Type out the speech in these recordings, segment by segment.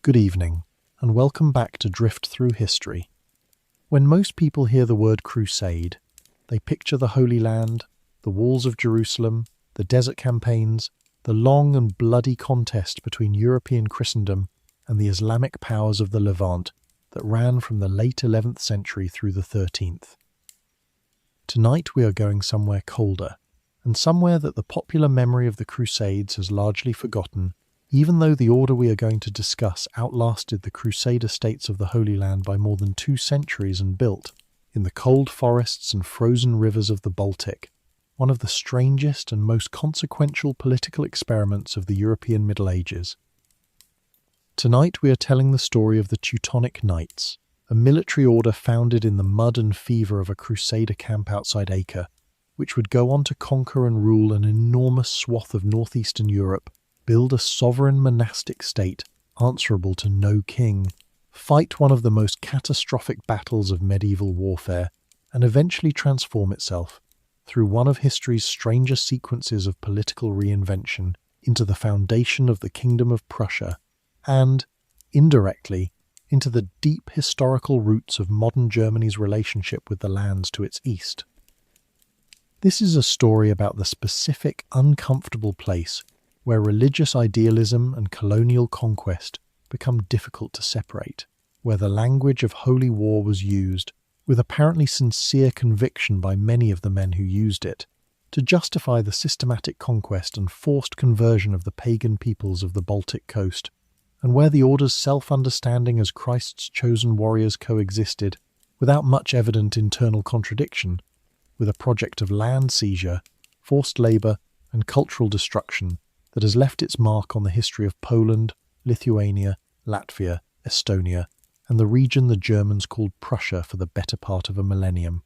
Good evening, and welcome back to Drift Through History. When most people hear the word crusade, they picture the Holy Land, the walls of Jerusalem, the desert campaigns, the long and bloody contest between European Christendom and the Islamic powers of the Levant that ran from the late 11th century through the 13th. Tonight we are going somewhere colder, and somewhere that the popular memory of the Crusades has largely forgotten, even though the order we are going to discuss outlasted the Crusader states of the Holy Land by more than 2 centuries and built, in the cold forests and frozen rivers of the Baltic, one of the strangest and most consequential political experiments of the European Middle Ages. Tonight we are telling the story of the Teutonic Knights, a military order founded in the mud and fever of a Crusader camp outside Acre, which would go on to conquer and rule an enormous swath of northeastern Europe, build a sovereign monastic state answerable to no king, fight one of the most catastrophic battles of medieval warfare, and eventually transform itself, through one of history's strangest sequences of political reinvention, into the foundation of the Kingdom of Prussia, and, indirectly, into the deep historical roots of modern Germany's relationship with the lands to its east. This is a story about the specific, uncomfortable place where religious idealism and colonial conquest become difficult to separate, where the language of holy war was used, with apparently sincere conviction by many of the men who used it, to justify the systematic conquest and forced conversion of the pagan peoples of the Baltic coast, and where the order's self-understanding as Christ's chosen warriors coexisted, without much evident internal contradiction, with a project of land seizure, forced labour, and cultural destruction that has left its mark on the history of Poland, Lithuania, Latvia, Estonia, and the region the Germans called Prussia for the better part of a millennium.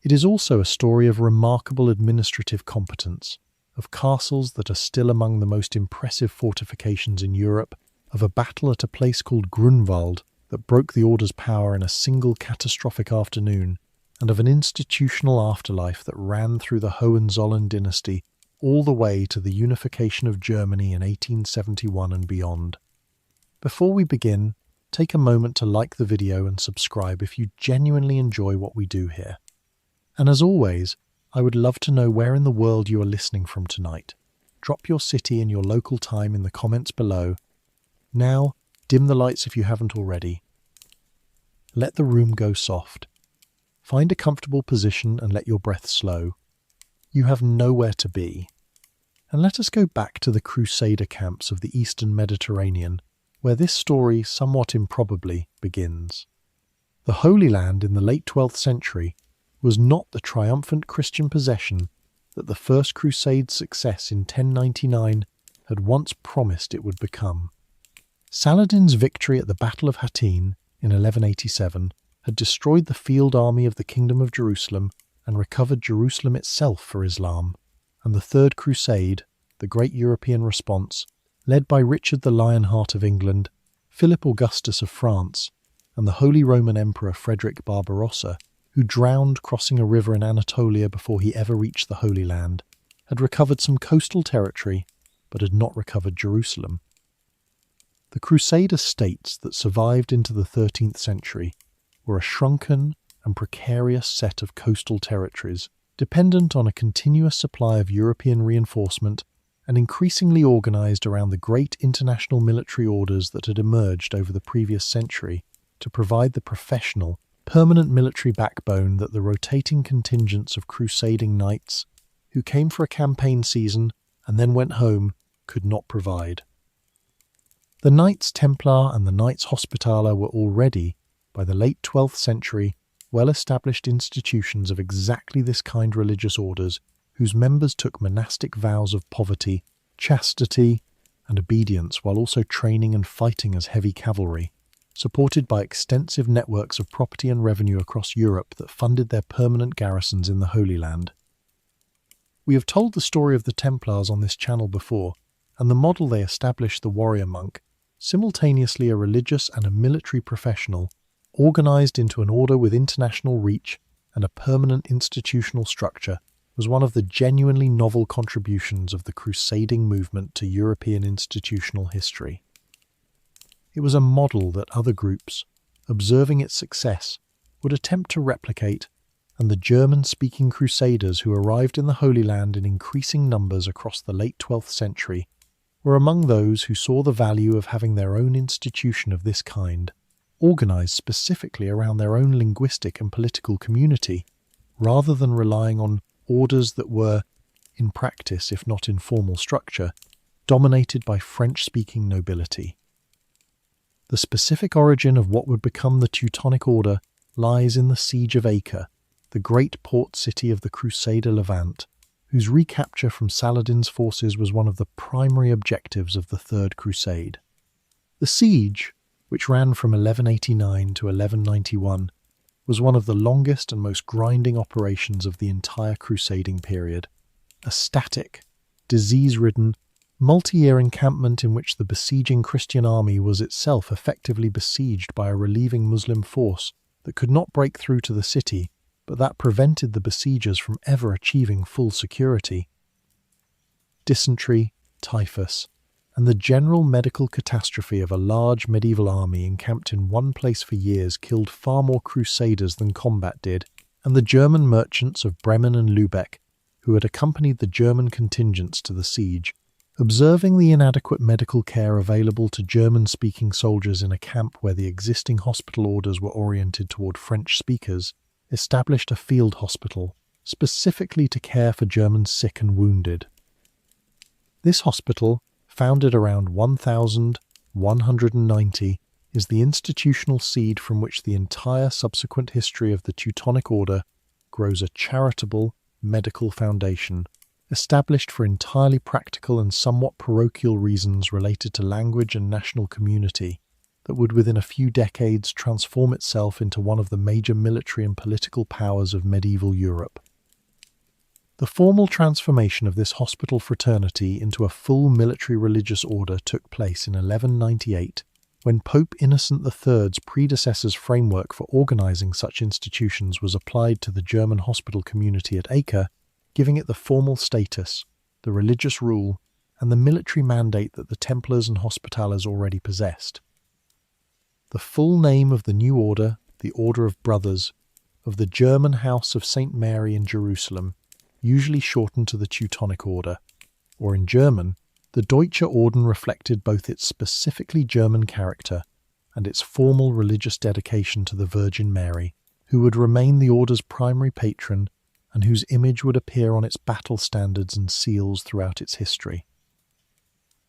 It is also a story of remarkable administrative competence, of castles that are still among the most impressive fortifications in Europe, of a battle at a place called Grunwald that broke the order's power in a single catastrophic afternoon, and of an institutional afterlife that ran through the Hohenzollern dynasty all the way to the unification of Germany in 1871 and beyond. Before we begin, take a moment to like the video and subscribe if you genuinely enjoy what we do here. And as always, I would love to know where in the world you are listening from tonight. Drop your city and your local time in the comments below. Now, dim the lights if you haven't already. Let the room go soft. Find a comfortable position and let your breath slow. You have nowhere to be. And let us go back to the Crusader camps of the Eastern Mediterranean, where this story, somewhat improbably, begins. The Holy Land in the late 12th century was not the triumphant Christian possession that the First Crusade's success in 1099 had once promised it would become. Saladin's victory at the Battle of Hattin in 1187 had destroyed the field army of the Kingdom of Jerusalem and recovered Jerusalem itself for Islam, and the Third Crusade, the great European response, led by Richard the Lionheart of England, Philip Augustus of France, and the Holy Roman Emperor Frederick Barbarossa, who drowned crossing a river in Anatolia before he ever reached the Holy Land, had recovered some coastal territory, but had not recovered Jerusalem. The Crusader states that survived into the 13th century were a shrunken and precarious set of coastal territories, dependent on a continuous supply of European reinforcement and increasingly organised around the great international military orders that had emerged over the previous century to provide the professional, permanent military backbone that the rotating contingents of crusading knights, who came for a campaign season and then went home, could not provide. The Knights Templar and the Knights Hospitaller were already, by the late 12th century, well-established institutions of exactly this kind religious orders whose members took monastic vows of poverty, chastity, and obedience while also training and fighting as heavy cavalry, supported by extensive networks of property and revenue across Europe that funded their permanent garrisons in the Holy Land. We have told the story of the Templars on this channel before, and the model they established, the warrior monk, simultaneously a religious and a military professional, organised into an order with international reach and a permanent institutional structure, was one of the genuinely novel contributions of the crusading movement to European institutional history. It was a model that other groups, observing its success, would attempt to replicate, and the German-speaking Crusaders who arrived in the Holy Land in increasing numbers across the late 12th century were among those who saw the value of having their own institution of this kind, organized specifically around their own linguistic and political community, rather than relying on orders that were, in practice if not in formal structure, dominated by French-speaking nobility. The specific origin of what would become the Teutonic Order lies in the Siege of Acre, the great port city of the Crusader Levant, whose recapture from Saladin's forces was one of the primary objectives of the Third Crusade. The siege, which ran from 1189 to 1191, was one of the longest and most grinding operations of the entire crusading period. A static, disease-ridden, multi-year encampment in which the besieging Christian army was itself effectively besieged by a relieving Muslim force that could not break through to the city, but that prevented the besiegers from ever achieving full security. Dysentery, typhus, and the general medical catastrophe of a large medieval army encamped in one place for years killed far more crusaders than combat did, and the German merchants of Bremen and Lübeck, who had accompanied the German contingents to the siege, observing the inadequate medical care available to German-speaking soldiers in a camp where the existing hospital orders were oriented toward French speakers, established a field hospital specifically to care for German sick and wounded. This hospital, founded around 1190, is the institutional seed from which the entire subsequent history of the Teutonic Order grows, a charitable medical foundation, established for entirely practical and somewhat parochial reasons related to language and national community, that would within a few decades transform itself into one of the major military and political powers of medieval Europe. The formal transformation of this hospital fraternity into a full military religious order took place in 1198, when Pope Innocent III's predecessor's framework for organizing such institutions was applied to the German hospital community at Acre, giving it the formal status, the religious rule, and the military mandate that the Templars and Hospitallers already possessed. The full name of the new order, the Order of Brothers, of the German House of St. Mary in Jerusalem, usually shortened to the Teutonic Order, or in German, the Deutsche Orden, reflected both its specifically German character and its formal religious dedication to the Virgin Mary, who would remain the order's primary patron and whose image would appear on its battle standards and seals throughout its history.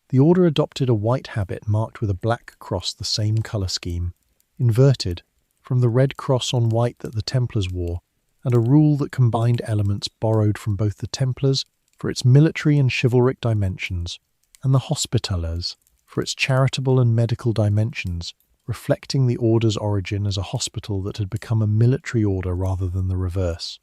The order adopted a white habit marked with a black cross, the same colour scheme, inverted from the red cross on white that the Templars wore, and a rule that combined elements borrowed from both the Templars for its military and chivalric dimensions, and the Hospitallers for its charitable and medical dimensions, reflecting the order's origin as a hospital that had become a military order rather than the reverse.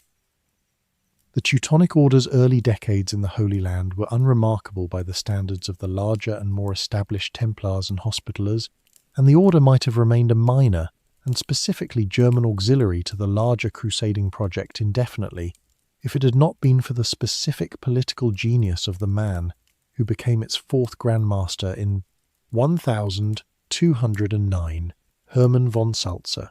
The Teutonic Order's early decades in the Holy Land were unremarkable by the standards of the larger and more established Templars and Hospitallers, and the order might have remained a minor and specifically German auxiliary to the larger crusading project indefinitely, if it had not been for the specific political genius of the man who became its fourth Grand Master in 1209, Hermann von Salza.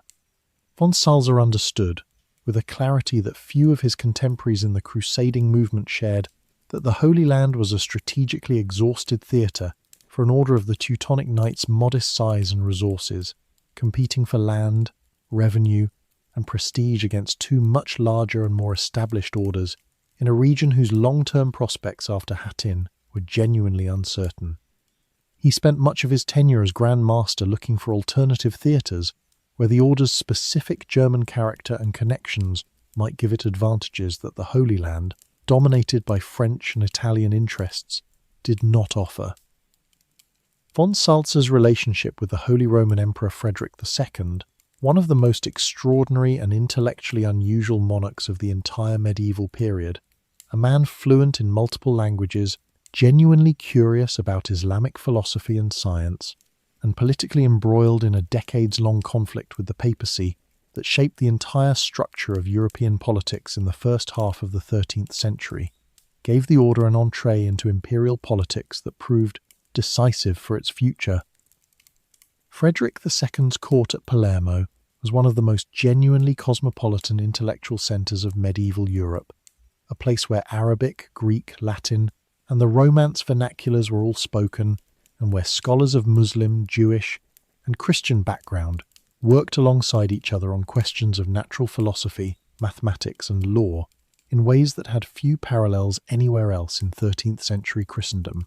Von Salza understood, with a clarity that few of his contemporaries in the crusading movement shared, that the Holy Land was a strategically exhausted theatre for an order of the Teutonic Knights' modest size and resources, competing for land, revenue, and prestige against two much larger and more established orders in a region whose long-term prospects after Hattin were genuinely uncertain. He spent much of his tenure as Grand Master looking for alternative theatres where the order's specific German character and connections might give it advantages that the Holy Land, dominated by French and Italian interests, did not offer. Von Salza's relationship with the Holy Roman Emperor Frederick II, one of the most extraordinary and intellectually unusual monarchs of the entire medieval period, a man fluent in multiple languages, genuinely curious about Islamic philosophy and science, and politically embroiled in a decades-long conflict with the papacy that shaped the entire structure of European politics in the first half of the 13th century, gave the order an entree into imperial politics that proved decisive for its future. Frederick II's court at Palermo was one of the most genuinely cosmopolitan intellectual centres of medieval Europe, a place where Arabic, Greek, Latin, and the Romance vernaculars were all spoken, and where scholars of Muslim, Jewish, and Christian background worked alongside each other on questions of natural philosophy, mathematics, and law in ways that had few parallels anywhere else in 13th century Christendom.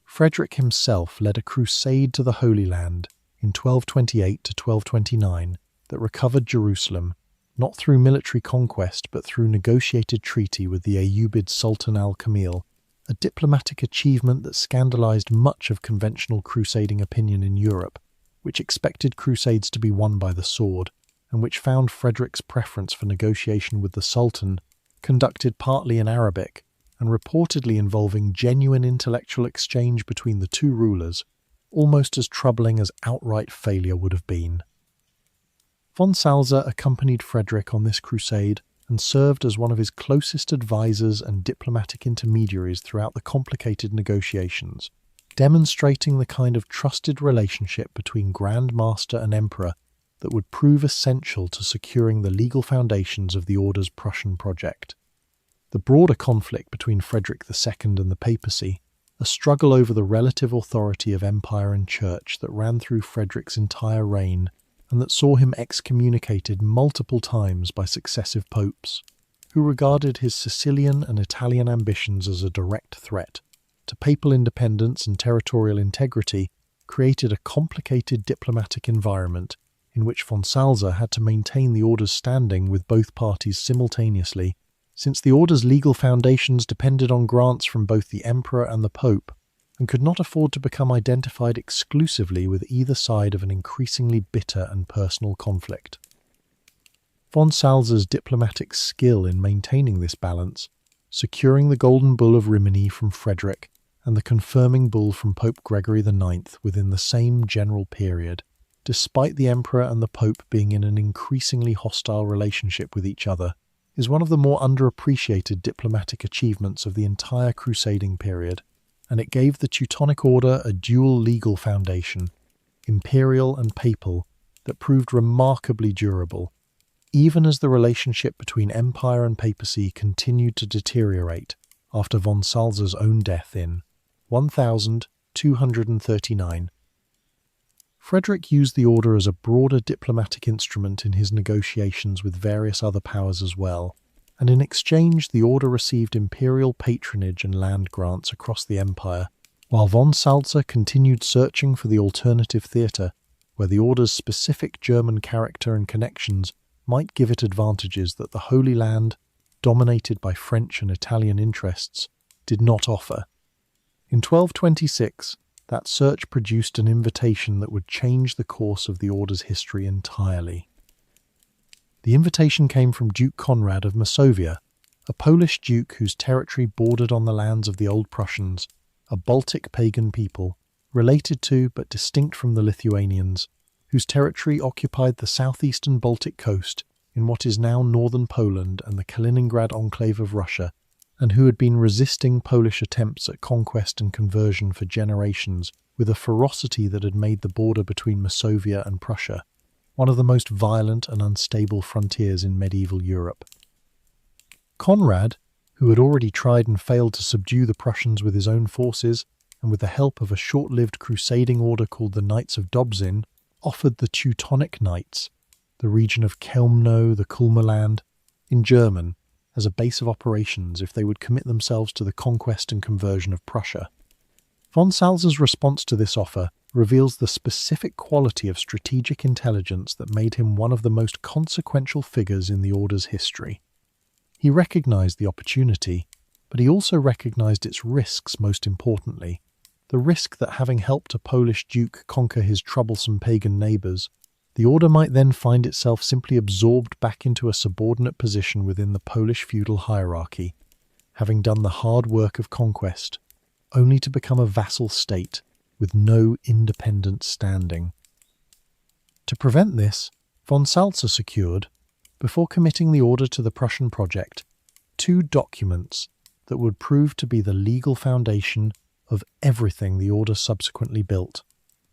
Frederick himself led a crusade to the Holy Land in 1228 to 1229 that recovered Jerusalem, not through military conquest but through negotiated treaty with the Ayyubid Sultan al-Kamil, a diplomatic achievement that scandalized much of conventional crusading opinion in Europe, which expected crusades to be won by the sword, and which found Frederick's preference for negotiation with the Sultan, conducted partly in Arabic, and reportedly involving genuine intellectual exchange between the two rulers, almost as troubling as outright failure would have been. Von Salza accompanied Frederick on this crusade and served as one of his closest advisors and diplomatic intermediaries throughout the complicated negotiations, demonstrating the kind of trusted relationship between Grand Master and Emperor that would prove essential to securing the legal foundations of the Order's Prussian project. The broader conflict between Frederick II and the papacy, a struggle over the relative authority of empire and church that ran through Frederick's entire reign and that saw him excommunicated multiple times by successive popes, who regarded his Sicilian and Italian ambitions as a direct threat to papal independence and territorial integrity, created a complicated diplomatic environment in which von Salza had to maintain the Order's standing with both parties simultaneously, since the Order's legal foundations depended on grants from both the Emperor and the Pope, and could not afford to become identified exclusively with either side of an increasingly bitter and personal conflict. Von Salza's diplomatic skill in maintaining this balance, securing the Golden Bull of Rimini from Frederick and the confirming bull from Pope Gregory IX within the same general period, despite the Emperor and the Pope being in an increasingly hostile relationship with each other, is one of the more underappreciated diplomatic achievements of the entire crusading period, and it gave the Teutonic Order a dual legal foundation, imperial and papal, that proved remarkably durable, even as the relationship between empire and papacy continued to deteriorate after von Salza's own death in 1239. Frederick used the order as a broader diplomatic instrument in his negotiations with various other powers as well, and in exchange the order received imperial patronage and land grants across the empire, while von Salza continued searching for the alternative theatre, where the order's specific German character and connections might give it advantages that the Holy Land, dominated by French and Italian interests, did not offer. In 1226, that search produced an invitation that would change the course of the Order's history entirely. The invitation came from Duke Conrad of Masovia, a Polish duke whose territory bordered on the lands of the Old Prussians, a Baltic pagan people, related to but distinct from the Lithuanians, whose territory occupied the southeastern Baltic coast in what is now northern Poland and the Kaliningrad enclave of Russia, and who had been resisting Polish attempts at conquest and conversion for generations with a ferocity that had made the border between Masovia and Prussia one of the most violent and unstable frontiers in medieval Europe. Conrad, who had already tried and failed to subdue the Prussians with his own forces, and with the help of a short-lived crusading order called the Knights of Dobzin, offered the Teutonic Knights, the region of Kelmno, the Kulmerland, in German, as a base of operations if they would commit themselves to the conquest and conversion of Prussia. Von Salza's response to this offer reveals the specific quality of strategic intelligence that made him one of the most consequential figures in the Order's history. He recognized the opportunity, but he also recognized its risks most importantly. The risk that having helped a Polish duke conquer his troublesome pagan neighbours, the Order might then find itself simply absorbed back into a subordinate position within the Polish feudal hierarchy, having done the hard work of conquest, only to become a vassal state with no independent standing. To prevent this, von Salza secured, before committing the Order to the Prussian project, 2 documents that would prove to be the legal foundation of everything the Order subsequently built.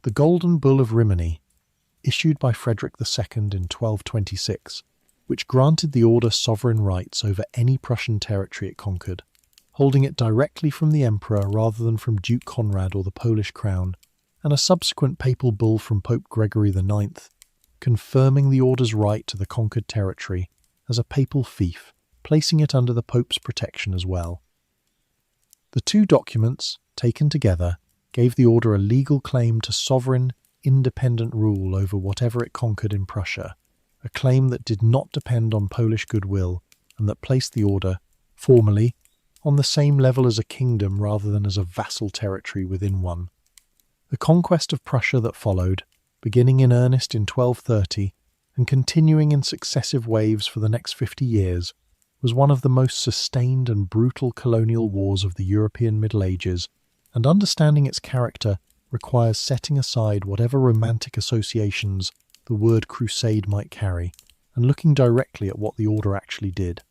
The Golden Bull of Rimini, issued by Frederick II in 1226, which granted the order sovereign rights over any Prussian territory it conquered, holding it directly from the emperor rather than from Duke Conrad or the Polish crown, and a subsequent papal bull from Pope Gregory IX, confirming the order's right to the conquered territory as a papal fief, placing it under the Pope's protection as well. The two documents, taken together, gave the order a legal claim to sovereign, independent rule over whatever it conquered in Prussia, a claim that did not depend on Polish goodwill and that placed the order, formally, on the same level as a kingdom rather than as a vassal territory within one. The conquest of Prussia that followed, beginning in earnest in 1230 and continuing in successive waves for the next 50 years, was one of the most sustained and brutal colonial wars of the European Middle Ages, and understanding its character requires setting aside whatever romantic associations the word crusade might carry, and looking directly at what the order actually did.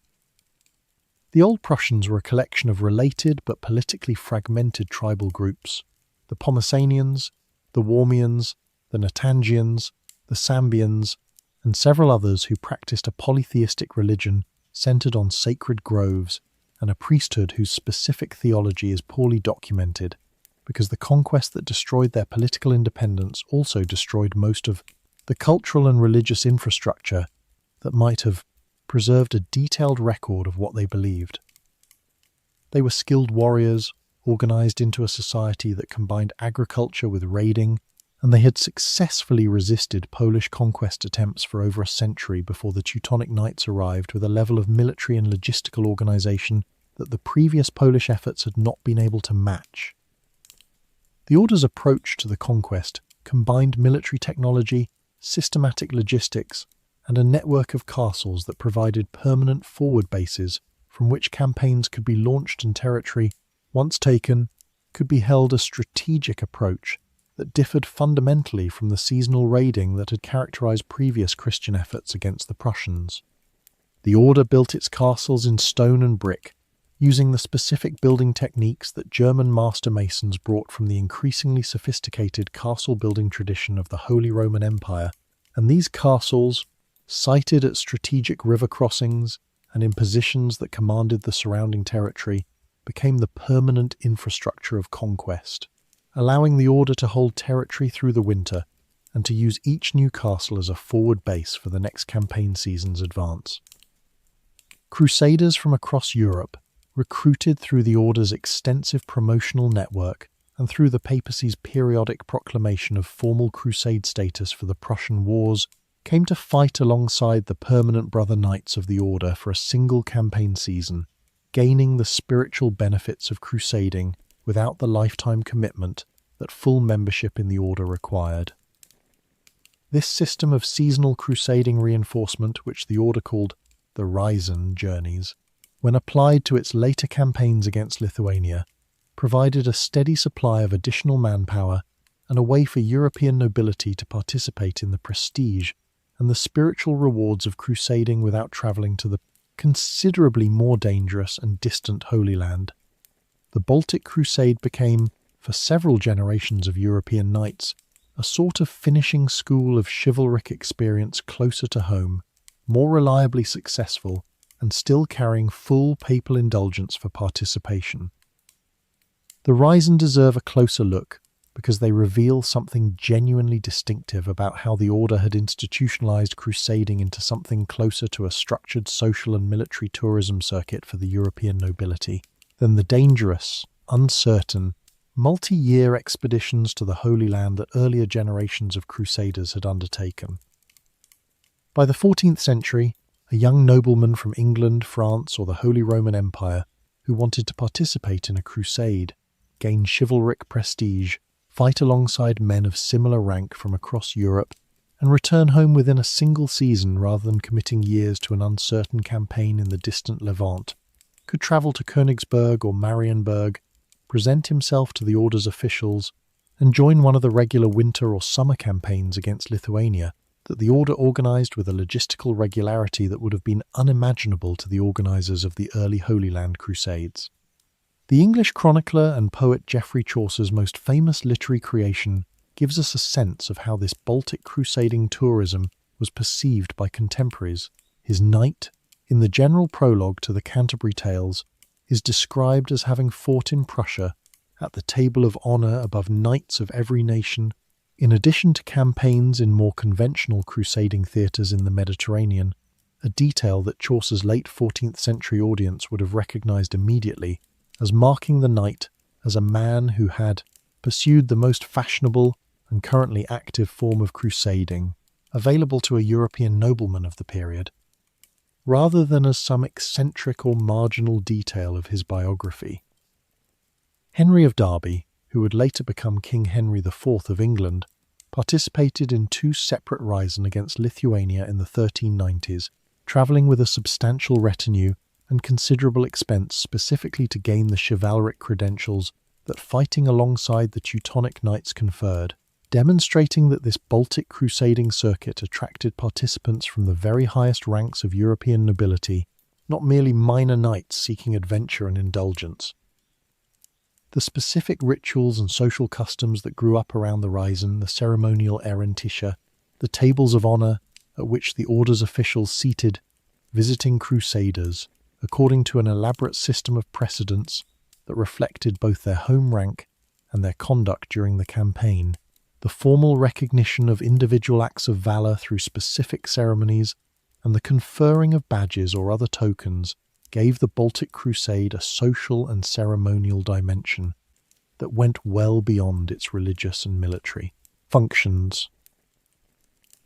The Old Prussians were a collection of related but politically fragmented tribal groups: the Pomesanians, the Warmians, the Natangians, the Sambians, and several others who practiced a polytheistic religion centered on sacred groves and a priesthood whose specific theology is poorly documented, because the conquest that destroyed their political independence also destroyed most of the cultural and religious infrastructure that might have preserved a detailed record of what they believed. They were skilled warriors, organized into a society that combined agriculture with raiding, and they had successfully resisted Polish conquest attempts for over a century before the Teutonic Knights arrived with a level of military and logistical organization that the previous Polish efforts had not been able to match. The order's approach to the conquest combined military technology, systematic logistics, and a network of castles that provided permanent forward bases from which campaigns could be launched and territory, once taken, could be held a strategic approach that differed fundamentally from the seasonal raiding that had characterized previous Christian efforts against the Prussians. The order built its castles in stone and brick, using the specific building techniques that German master masons brought from the increasingly sophisticated castle-building tradition of the Holy Roman Empire, and these castles, sited at strategic river crossings and in positions that commanded the surrounding territory, became the permanent infrastructure of conquest, allowing the order to hold territory through the winter and to use each new castle as a forward base for the next campaign season's advance. Crusaders from across Europe, recruited through the order's extensive promotional network and through the papacy's periodic proclamation of formal crusade status for the Prussian wars, came to fight alongside the permanent brother knights of the order for a single campaign season, gaining the spiritual benefits of crusading without the lifetime commitment that full membership in the order required. This system of seasonal crusading reinforcement, which the order called the Ryzen journeys, when applied to its later campaigns against Lithuania, provided a steady supply of additional manpower and a way for European nobility to participate in the prestige and the spiritual rewards of crusading without travelling to the considerably more dangerous and distant Holy Land. The Baltic Crusade became, for several generations of European knights, a sort of finishing school of chivalric experience closer to home, more reliably successful, and still carrying full papal indulgence for participation. The Ryzen deserve a closer look because they reveal something genuinely distinctive about how the order had institutionalized crusading into something closer to a structured social and military tourism circuit for the European nobility than the dangerous, uncertain, multi-year expeditions to the Holy Land that earlier generations of crusaders had undertaken. By the 14th century, a young nobleman from England, France, or the Holy Roman Empire who wanted to participate in a crusade, gain chivalric prestige, fight alongside men of similar rank from across Europe, and return home within a single season rather than committing years to an uncertain campaign in the distant Levant, could travel to Königsberg or Marienburg, present himself to the order's officials, and join one of the regular winter or summer campaigns against Lithuania that the order organised with a logistical regularity that would have been unimaginable to the organisers of the early Holy Land Crusades. The English chronicler and poet Geoffrey Chaucer's most famous literary creation gives us a sense of how this Baltic crusading tourism was perceived by contemporaries. His knight, in the general prologue to the Canterbury Tales, is described as having fought in Prussia at the table of honour above knights of every nation, in addition to campaigns in more conventional crusading theatres in the Mediterranean, a detail that Chaucer's late 14th century audience would have recognised immediately as marking the knight as a man who had pursued the most fashionable and currently active form of crusading available to a European nobleman of the period, rather than as some eccentric or marginal detail of his biography. Henry of Derby, who would later become King Henry IV of England, participated in two separate risings against Lithuania in the 1390s, travelling with a substantial retinue and considerable expense specifically to gain the chivalric credentials that fighting alongside the Teutonic Knights conferred, demonstrating that this Baltic crusading circuit attracted participants from the very highest ranks of European nobility, not merely minor knights seeking adventure and indulgence. The specific rituals and social customs that grew up around the Risen, the ceremonial errantitia, the tables of honour at which the order's officials seated visiting crusaders, according to an elaborate system of precedence that reflected both their home rank and their conduct during the campaign, the formal recognition of individual acts of valour through specific ceremonies, and the conferring of badges or other tokens gave the Baltic Crusade a social and ceremonial dimension that went well beyond its religious and military functions.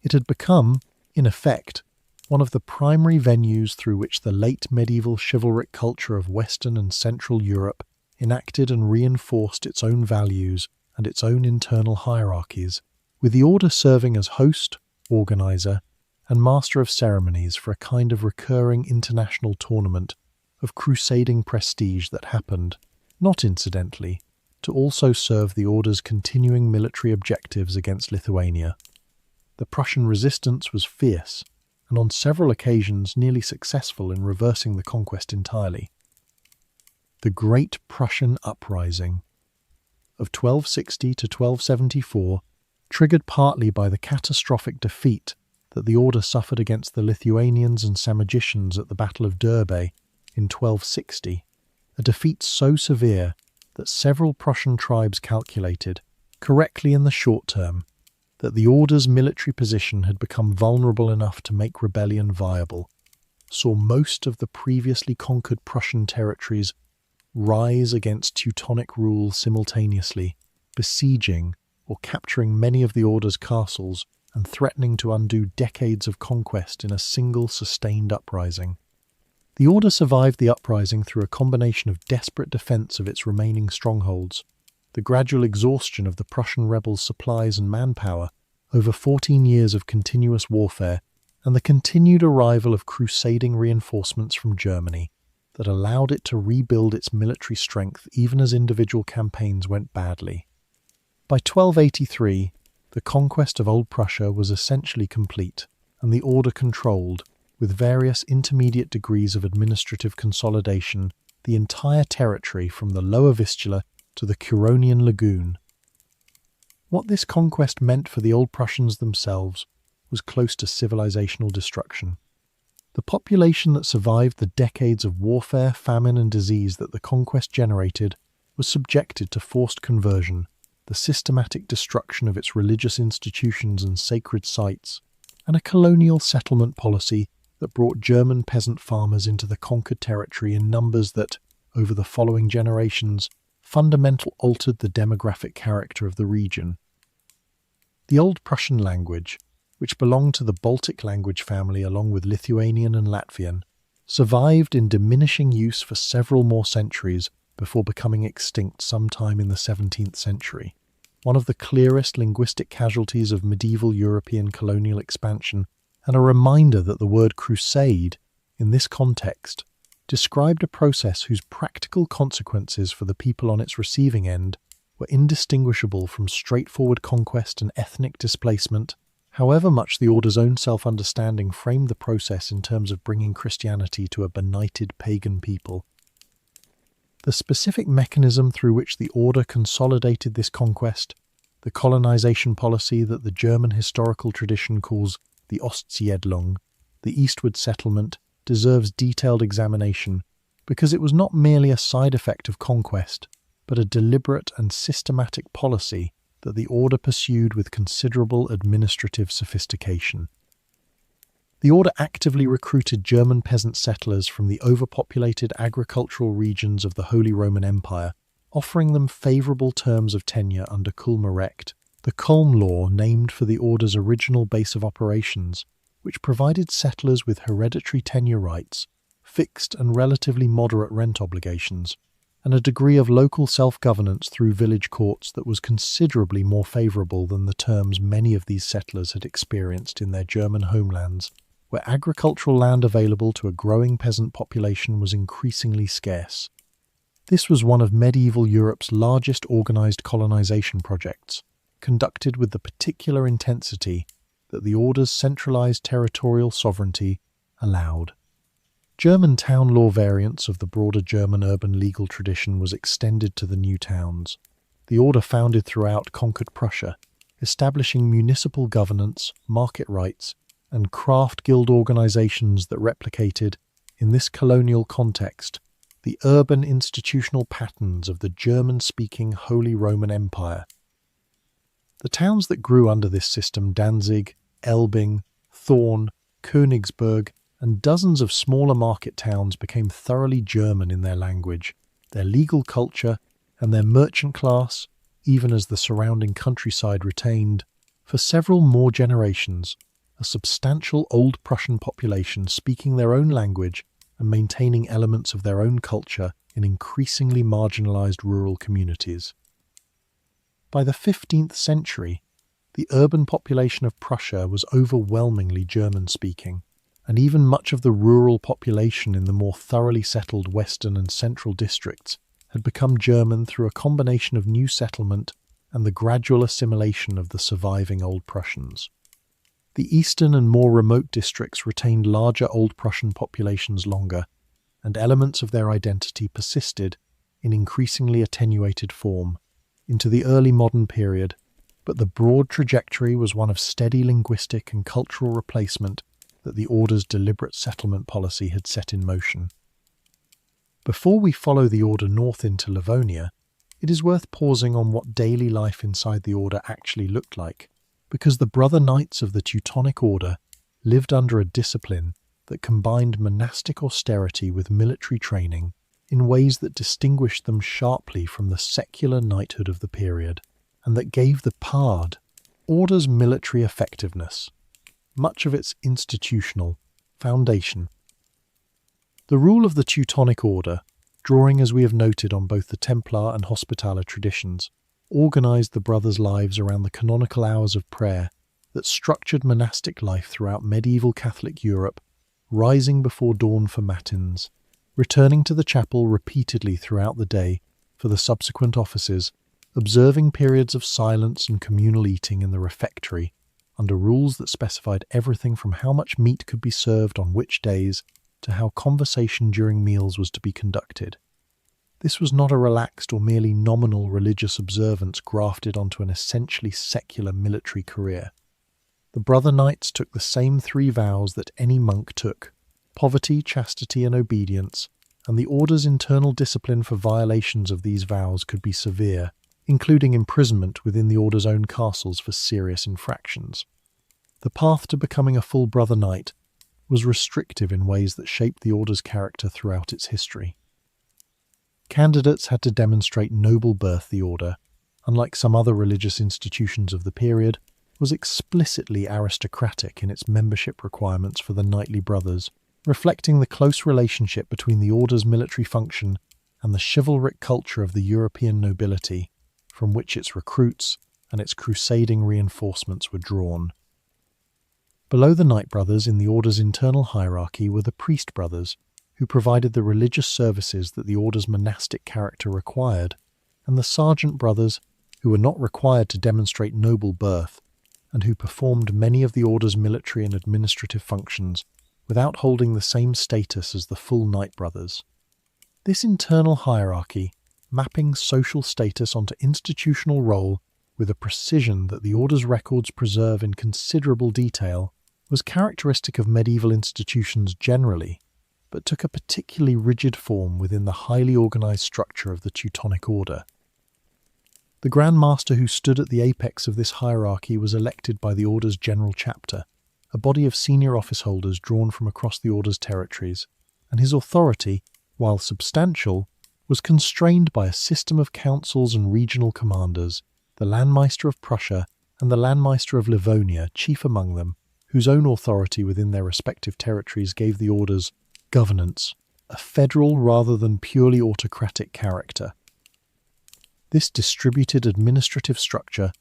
It had become, in effect, one of the primary venues through which the late medieval chivalric culture of Western and Central Europe enacted and reinforced its own values and its own internal hierarchies, with the order serving as host, organiser, and master of ceremonies for a kind of recurring international tournament of crusading prestige that happened, not incidentally, to also serve the order's continuing military objectives against Lithuania. The Prussian resistance was fierce, and on several occasions nearly successful in reversing the conquest entirely. The Great Prussian Uprising of 1260 to 1274, triggered partly by the catastrophic defeat that the order suffered against the Lithuanians and Samogitians at the Battle of Derbe in 1260, a defeat so severe that several Prussian tribes calculated, correctly in the short term, that the order's military position had become vulnerable enough to make rebellion viable, saw most of the previously conquered Prussian territories rise against Teutonic rule simultaneously, besieging or capturing many of the order's castles and threatening to undo decades of conquest in a single sustained uprising. The order survived the uprising through a combination of desperate defence of its remaining strongholds, the gradual exhaustion of the Prussian rebels' supplies and manpower over 14 years of continuous warfare, and the continued arrival of crusading reinforcements from Germany that allowed it to rebuild its military strength even as individual campaigns went badly. By 1283, the conquest of Old Prussia was essentially complete, and the order controlled, with various intermediate degrees of administrative consolidation, the entire territory from the Lower Vistula to the Curonian Lagoon. What this conquest meant for the Old Prussians themselves was close to civilizational destruction. The population that survived the decades of warfare, famine and disease that the conquest generated was subjected to forced conversion, the systematic destruction of its religious institutions and sacred sites, and a colonial settlement policy that brought German peasant farmers into the conquered territory in numbers that, over the following generations, fundamentally altered the demographic character of the region. The Old Prussian language, which belonged to the Baltic language family along with Lithuanian and Latvian, survived in diminishing use for several more centuries before becoming extinct sometime in the 17th century. One of the clearest linguistic casualties of medieval European colonial expansion, and a reminder that the word crusade, in this context, described a process whose practical consequences for the people on its receiving end were indistinguishable from straightforward conquest and ethnic displacement, however much the order's own self-understanding framed the process in terms of bringing Christianity to a benighted pagan people. The specific mechanism through which the order consolidated this conquest the colonization policy that the German historical tradition calls the Ostsiedlung, the eastward settlement, deserves detailed examination because it was not merely a side effect of conquest, but a deliberate and systematic policy that the order pursued with considerable administrative sophistication. The order actively recruited German peasant settlers from the overpopulated agricultural regions of the Holy Roman Empire, offering them favourable terms of tenure under Kulmrecht, the Kulm law named for the order's original base of operations, which provided settlers with hereditary tenure rights, fixed and relatively moderate rent obligations, and a degree of local self-governance through village courts that was considerably more favourable than the terms many of these settlers had experienced in their German homelands, where agricultural land available to a growing peasant population was increasingly scarce. This was one of medieval Europe's largest organised colonisation projects, conducted with the particular intensity that the order's centralised territorial sovereignty allowed. German town law variants of the broader German urban legal tradition was extended to the new towns. The order founded throughout conquered Prussia, establishing municipal governance, market rights, and craft guild organisations that replicated, in this colonial context, the urban institutional patterns of the German-speaking Holy Roman Empire. The towns that grew under this system, Danzig, Elbing, Thorn, Königsberg, and dozens of smaller market towns, became thoroughly German in their language, their legal culture, and their merchant class, even as the surrounding countryside retained, for several more generations, a substantial Old Prussian population speaking their own language and maintaining elements of their own culture in increasingly marginalized rural communities. By the 15th century, the urban population of Prussia was overwhelmingly German-speaking, and even much of the rural population in the more thoroughly settled western and central districts had become German through a combination of new settlement and the gradual assimilation of the surviving Old Prussians. The eastern and more remote districts retained larger Old Prussian populations longer, and elements of their identity persisted, in increasingly attenuated form, into the early modern period, but the broad trajectory was one of steady linguistic and cultural replacement that the order's deliberate settlement policy had set in motion. Before we follow the order north into Livonia, it is worth pausing on what daily life inside the order actually looked like, because the brother knights of the Teutonic Order lived under a discipline that combined monastic austerity with military training in ways that distinguished them sharply from the secular knighthood of the period, and that gave the Pard order's military effectiveness much of its institutional foundation. The rule of the Teutonic Order, drawing as we have noted on both the Templar and Hospitaller traditions, organised the brothers' lives around the canonical hours of prayer that structured monastic life throughout medieval Catholic Europe, rising before dawn for matins, returning to the chapel repeatedly throughout the day for the subsequent offices, observing periods of silence and communal eating in the refectory, under rules that specified everything from how much meat could be served on which days to how conversation during meals was to be conducted. This was not a relaxed or merely nominal religious observance grafted onto an essentially secular military career. The brother knights took the same 3 vows that any monk took: poverty, chastity, and obedience, and the order's internal discipline for violations of these vows could be severe, including imprisonment within the order's own castles for serious infractions. The path to becoming a full brother knight was restrictive in ways that shaped the order's character throughout its history. Candidates had to demonstrate noble birth. The order, unlike some other religious institutions of the period, was explicitly aristocratic in its membership requirements for the knightly brothers, reflecting the close relationship between the order's military function and the chivalric culture of the European nobility, from which its recruits and its crusading reinforcements were drawn. Below the Knight Brothers in the order's internal hierarchy were the Priest Brothers, who provided the religious services that the order's monastic character required, and the Sergeant Brothers, who were not required to demonstrate noble birth, and who performed many of the order's military and administrative functions without holding the same status as the full Knight Brothers. This internal hierarchy, mapping social status onto institutional role, with a precision that the Order's records preserve in considerable detail, was characteristic of medieval institutions generally, but took a particularly rigid form within the highly organized structure of the Teutonic Order. The Grand Master who stood at the apex of this hierarchy was elected by the Order's General Chapter, a body of senior office holders drawn from across the Order's territories, and his authority, while substantial, was constrained by a system of councils and regional commanders, the Landmeister of Prussia and the Landmeister of Livonia chief among them, whose own authority within their respective territories gave the Order's governance a federal rather than purely autocratic character. This distributed administrative structure,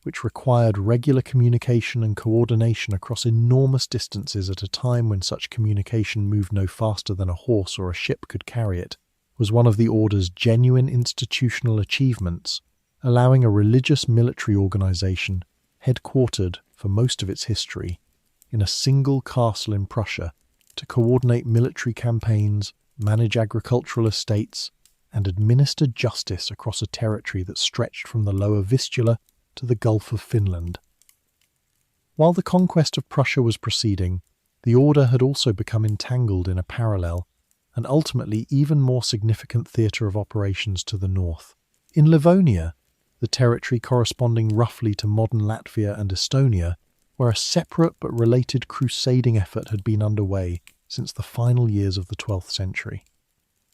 which required regular communication and coordination across enormous distances at a time when such communication moved no faster than a horse or a ship could carry it, was one of the Order's genuine institutional achievements, allowing a religious military organization, headquartered for most of its history, in a single castle in Prussia, to coordinate military campaigns, manage agricultural estates, and administer justice across a territory that stretched from the lower Vistula to the Gulf of Finland. While the conquest of Prussia was proceeding, the Order had also become entangled in a parallel, and ultimately even more significant theatre of operations to the north. In Livonia, the territory corresponding roughly to modern Latvia and Estonia, where a separate but related crusading effort had been underway since the final years of the 12th century.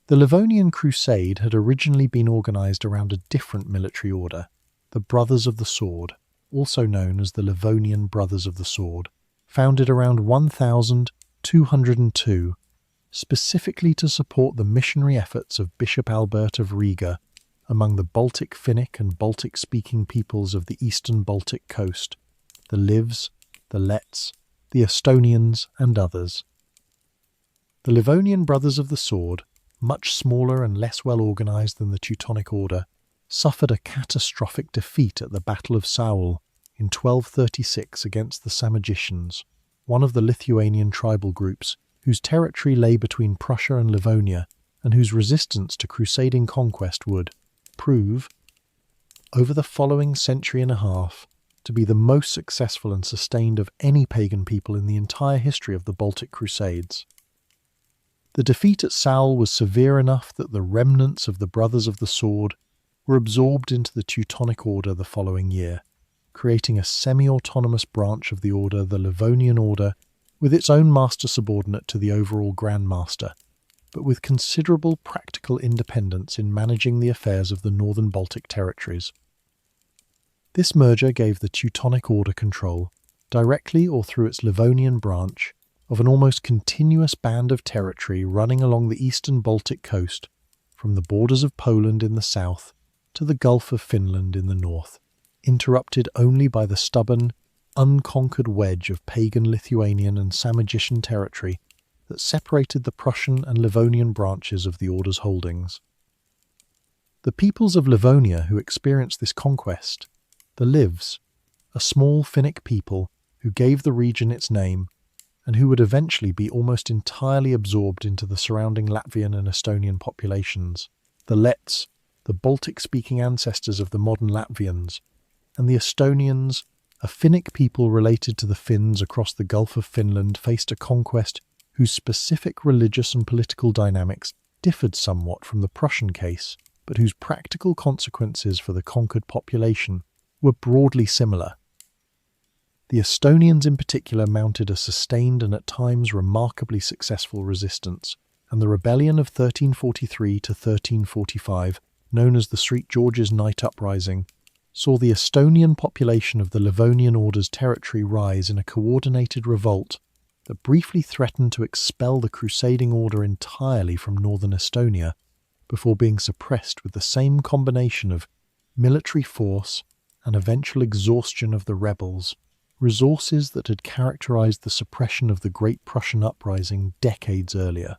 The Livonian Crusade had originally been organised around a different military order, the Brothers of the Sword, also known as the Livonian Brothers of the Sword, founded around 1202, specifically to support the missionary efforts of Bishop Albert of Riga among the Baltic Finnic and Baltic-speaking peoples of the eastern Baltic coast, the Livs, the Lets, the Estonians, and others. The Livonian Brothers of the Sword, much smaller and less well organised than the Teutonic Order, suffered a catastrophic defeat at the Battle of Saul in 1236 against the Samogitians, one of the Lithuanian tribal groups whose territory lay between Prussia and Livonia, and whose resistance to crusading conquest would prove, over the following century and a half, to be the most successful and sustained of any pagan people in the entire history of the Baltic Crusades. The defeat at Saul was severe enough that the remnants of the Brothers of the Sword were absorbed into the Teutonic Order the following year, creating a semi-autonomous branch of the order, the Livonian Order, with its own master subordinate to the overall Grand Master, but with considerable practical independence in managing the affairs of the northern Baltic territories. This merger gave the Teutonic Order control, directly or through its Livonian branch, of an almost continuous band of territory running along the eastern Baltic coast, from the borders of Poland in the south to the Gulf of Finland in the north, interrupted only by the stubborn, unconquered wedge of pagan Lithuanian and Samogitian territory that separated the Prussian and Livonian branches of the Order's holdings. The peoples of Livonia who experienced this conquest, the Livs, a small Finnic people who gave the region its name, and who would eventually be almost entirely absorbed into the surrounding Latvian and Estonian populations, the Lets, the Baltic-speaking ancestors of the modern Latvians, and the Estonians, a Finnic people related to the Finns across the Gulf of Finland, faced a conquest whose specific religious and political dynamics differed somewhat from the Prussian case, but whose practical consequences for the conquered population were broadly similar. The Estonians in particular mounted a sustained and at times remarkably successful resistance, and the rebellion of 1343 to 1345, known as the St. George's Night Uprising, saw the Estonian population of the Livonian Order's territory rise in a coordinated revolt that briefly threatened to expel the crusading order entirely from northern Estonia, before being suppressed with the same combination of military force and eventual exhaustion of the rebels, resources that had characterized the suppression of the Great Prussian Uprising decades earlier.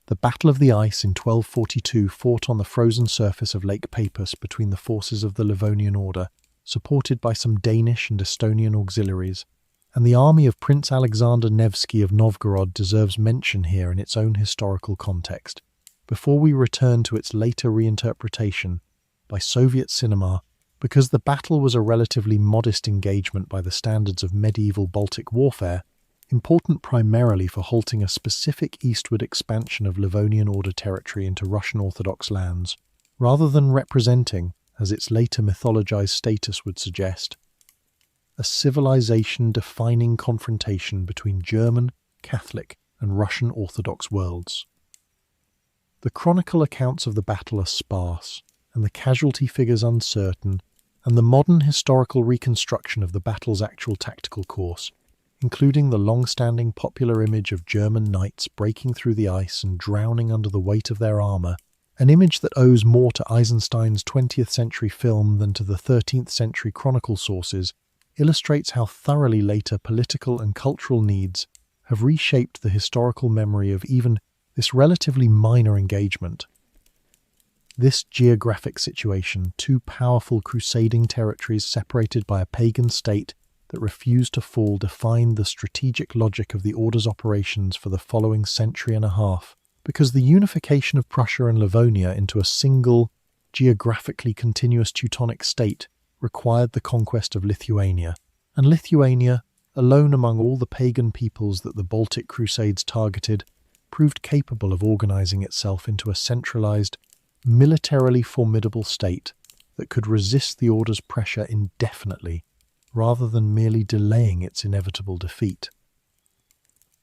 The Battle of the Ice in 1242 fought on the frozen surface of Lake Peipus between the forces of the Livonian Order, supported by some Danish and Estonian auxiliaries, and the army of Prince Alexander Nevsky of Novgorod deserves mention here in its own historical context, before we return to its later reinterpretation by Soviet cinema Because the battle was a relatively modest engagement by the standards of medieval Baltic warfare, important primarily for halting a specific eastward expansion of Livonian Order territory into Russian Orthodox lands, rather than representing, as its later mythologized status would suggest, a civilization-defining confrontation between German, Catholic, and Russian Orthodox worlds. The chronicle accounts of the battle are sparse, and the casualty figures uncertain, and the modern historical reconstruction of the battle's actual tactical course, including the long-standing popular image of German knights breaking through the ice and drowning under the weight of their armour, an image that owes more to Eisenstein's 20th century film than to the 13th century chronicle sources, illustrates how thoroughly later political and cultural needs have reshaped the historical memory of even this relatively minor engagement. This geographic situation, two powerful crusading territories separated by a pagan state that refused to fall, defined the strategic logic of the Order's operations for the following century and a half, because the unification of Prussia and Livonia into a single, geographically continuous Teutonic state required the conquest of Lithuania, and Lithuania, alone among all the pagan peoples that the Baltic Crusades targeted, proved capable of organizing itself into a centralized, militarily formidable state that could resist the Order's pressure indefinitely, rather than merely delaying its inevitable defeat.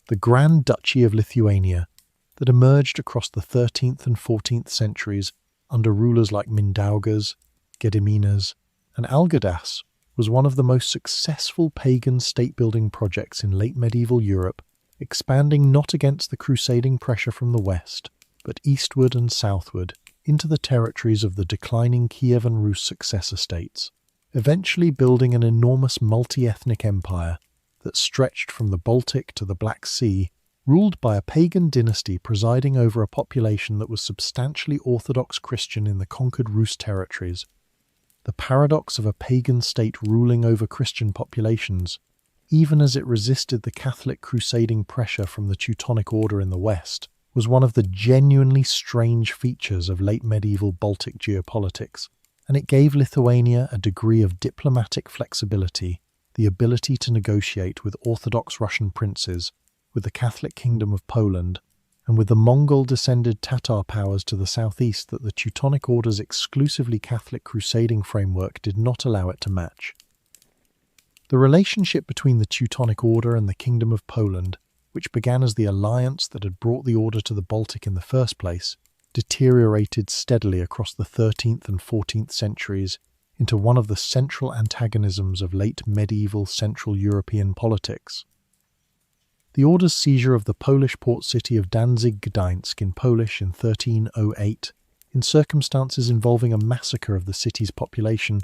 The Grand Duchy of Lithuania, that emerged across the 13th and 14th centuries under rulers like Mindaugas, Gediminas, and Algirdas, was one of the most successful pagan state-building projects in late medieval Europe, expanding not against the crusading pressure from the west, but eastward and southward into the territories of the declining Kiev and Rus successor states, eventually building an enormous multi-ethnic empire that stretched from the Baltic to the Black Sea, ruled by a pagan dynasty presiding over a population that was substantially Orthodox Christian in the conquered Rus territories. The paradox of a pagan state ruling over Christian populations, even as it resisted the Catholic crusading pressure from the Teutonic Order in the west, was one of the genuinely strange features of late medieval Baltic geopolitics, and it gave Lithuania a degree of diplomatic flexibility, the ability to negotiate with Orthodox Russian princes, with the Catholic Kingdom of Poland, and with the Mongol-descended Tatar powers to the southeast that the Teutonic Order's exclusively Catholic crusading framework did not allow it to match. The relationship between the Teutonic Order and the Kingdom of Poland, which began as the alliance that had brought the Order to the Baltic in the first place, deteriorated steadily across the 13th and 14th centuries into one of the central antagonisms of late medieval Central European politics. The Order's seizure of the Polish port city of Danzig Gdańsk in Polish in 1308, in circumstances involving a massacre of the city's population